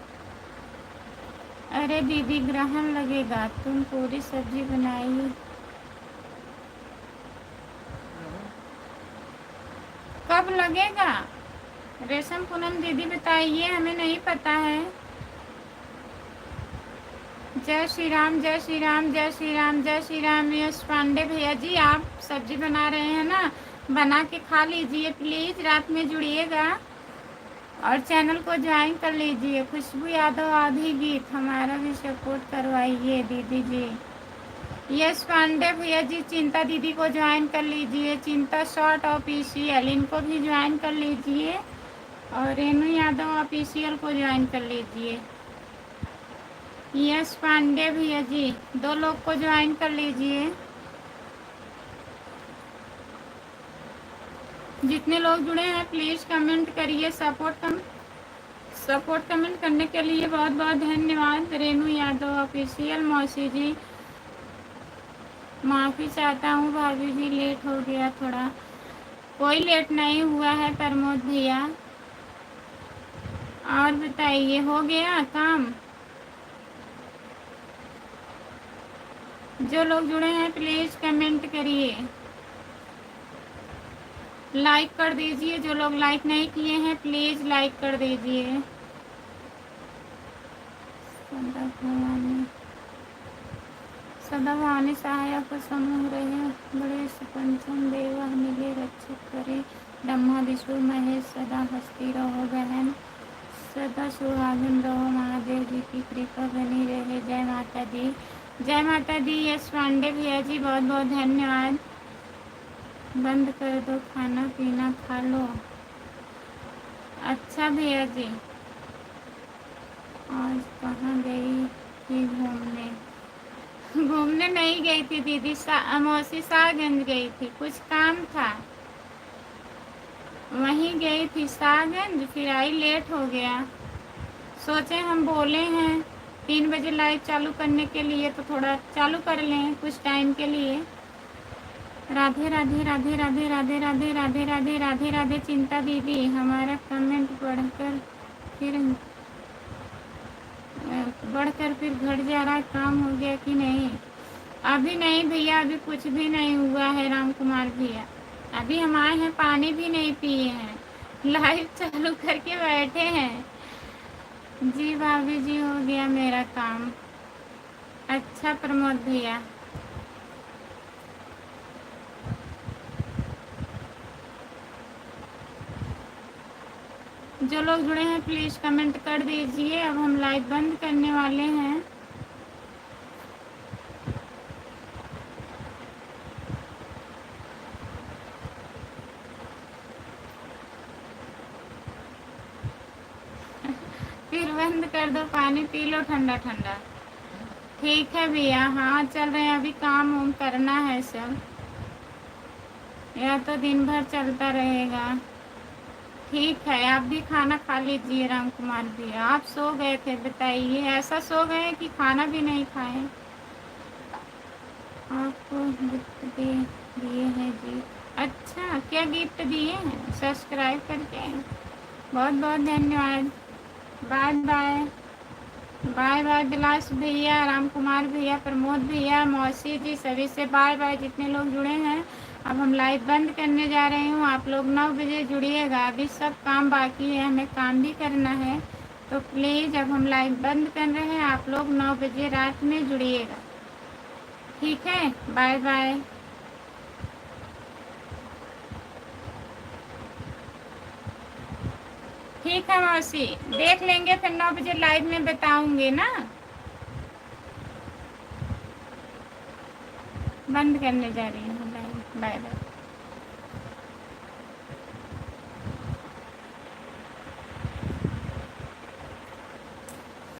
अरे दीदी ग्रहण लगेगा, तुम पूरी सब्जी बनाई। कब लगेगा? रेशम पूनम दीदी बताइए, हमें नहीं पता है। जय श्री राम, जय श्री राम, जय श्री राम, जय श्री राम। यश पांडे भैया जी आप सब्जी बना रहे हैं ना, बना के खा लीजिए प्लीज़, रात में जुड़िएगा और चैनल को ज्वाइन कर लीजिए। खुशबू यादव आधी गीत हमारा भी सपोर्ट करवाइए दीदी जी। यश पांडे भैया जी चिंता दीदी को ज्वाइन कर लीजिए, चिंता शॉर्ट ऑफिशियल इनको भी ज्वाइन कर लीजिए और रेनू यादव ऑफिशियल को ज्वाइन कर लीजिए। यश पांडे भैया जी 2 लोग को ज्वाइन कर लीजिए। जितने लोग जुड़े हैं प्लीज़ कमेंट करिए। सपोर्ट कमेंट करने के लिए बहुत बहुत धन्यवाद। रेनू यादव ऑफिशियल मौसी जी माफ़ी चाहता हूँ भाभी जी, लेट हो गया थोड़ा। कोई लेट नहीं हुआ है प्रमोद भैया। और बताइए हो गया काम? जो लोग जुड़े हैं प्लीज़ कमेंट करिए, लाइक कर दीजिए। जो लोग लाइक नहीं किए हैं प्लीज़ लाइक कर दीजिए। सदा भवानी सहायक समूह रहे बड़े पंचम देवा मिले रक्षक करे। ब्रह्मा विष्णु महेश सदा हंसती रहो बहन, सदा सुहागिन रहो, महादेव जी की कृपा बनी रहे। जय माता दी, जय माता दी। यश पांडे भैया जी बहुत बहुत धन्यवाद। बंद कर दो खाना पीना खा लो। अच्छा भैया जी, आज कहाँ गई थी घूमने? घूमने नहीं गई थी दीदी, मौसी सागंज गई थी, कुछ काम था वहीं गई थी सागंज, फिर आई लेट हो गया। सोचे हम बोले हैं 3 बजे लाइव चालू करने के लिए तो थोड़ा चालू कर लें कुछ टाइम के लिए। राधे राधे राधे राधे राधे राधे राधे राधे राधे राधे। चिंता दीदी हमारा कमेंट बढ़कर फिर घट जा रहा है, काम हो गया कि नहीं? अभी नहीं भैया, अभी कुछ भी नहीं हुआ है राम कुमार भैया। अभी हम आए हैं, पानी भी नहीं पिए हैं, लाइव चालू करके बैठे हैं। जी भाभी जी हो गया मेरा काम। अच्छा प्रमोद भैया, जो लोग जुड़े हैं प्लीज़ कमेंट कर दीजिए। अब हम लाइव बंद करने वाले हैं। फिर बंद कर दो, पानी पी लो ठंडा ठंडा। ठीक है भैया, हाँ चल रहे हैं, अभी काम वाम करना है सब, या तो दिन भर चलता रहेगा। ठीक है, आप भी खाना खा लीजिए राम कुमार भैया। आप सो गए थे बताइए, ऐसा सो गए कि खाना भी नहीं खाए? आपको गिफ्ट दिए हैं जी। अच्छा, क्या गिफ्ट दिए हैं? सब्सक्राइब करके बहुत बहुत धन्यवाद। Bye bye bye bye. Vilas भैया, राम कुमार भैया, प्रमोद भैया, मौसी जी, सभी से बाय बाय। जितने लोग जुड़े हैं अब हम लाइव बंद करने जा रही हूँ। आप लोग 9 बजे जुड़िएगा, अभी सब काम बाकी है, हमें काम भी करना है, तो प्लीज़ अब हम लाइव बंद कर रहे हैं। आप लोग 9 बजे रात में जुड़िएगा, ठीक है? Bye bye. ठीक है मौसी, देख लेंगे फिर 9 बजे लाइव में बताऊंगी ना। बंद करने जा रही हूँ लाइव। Bye bye.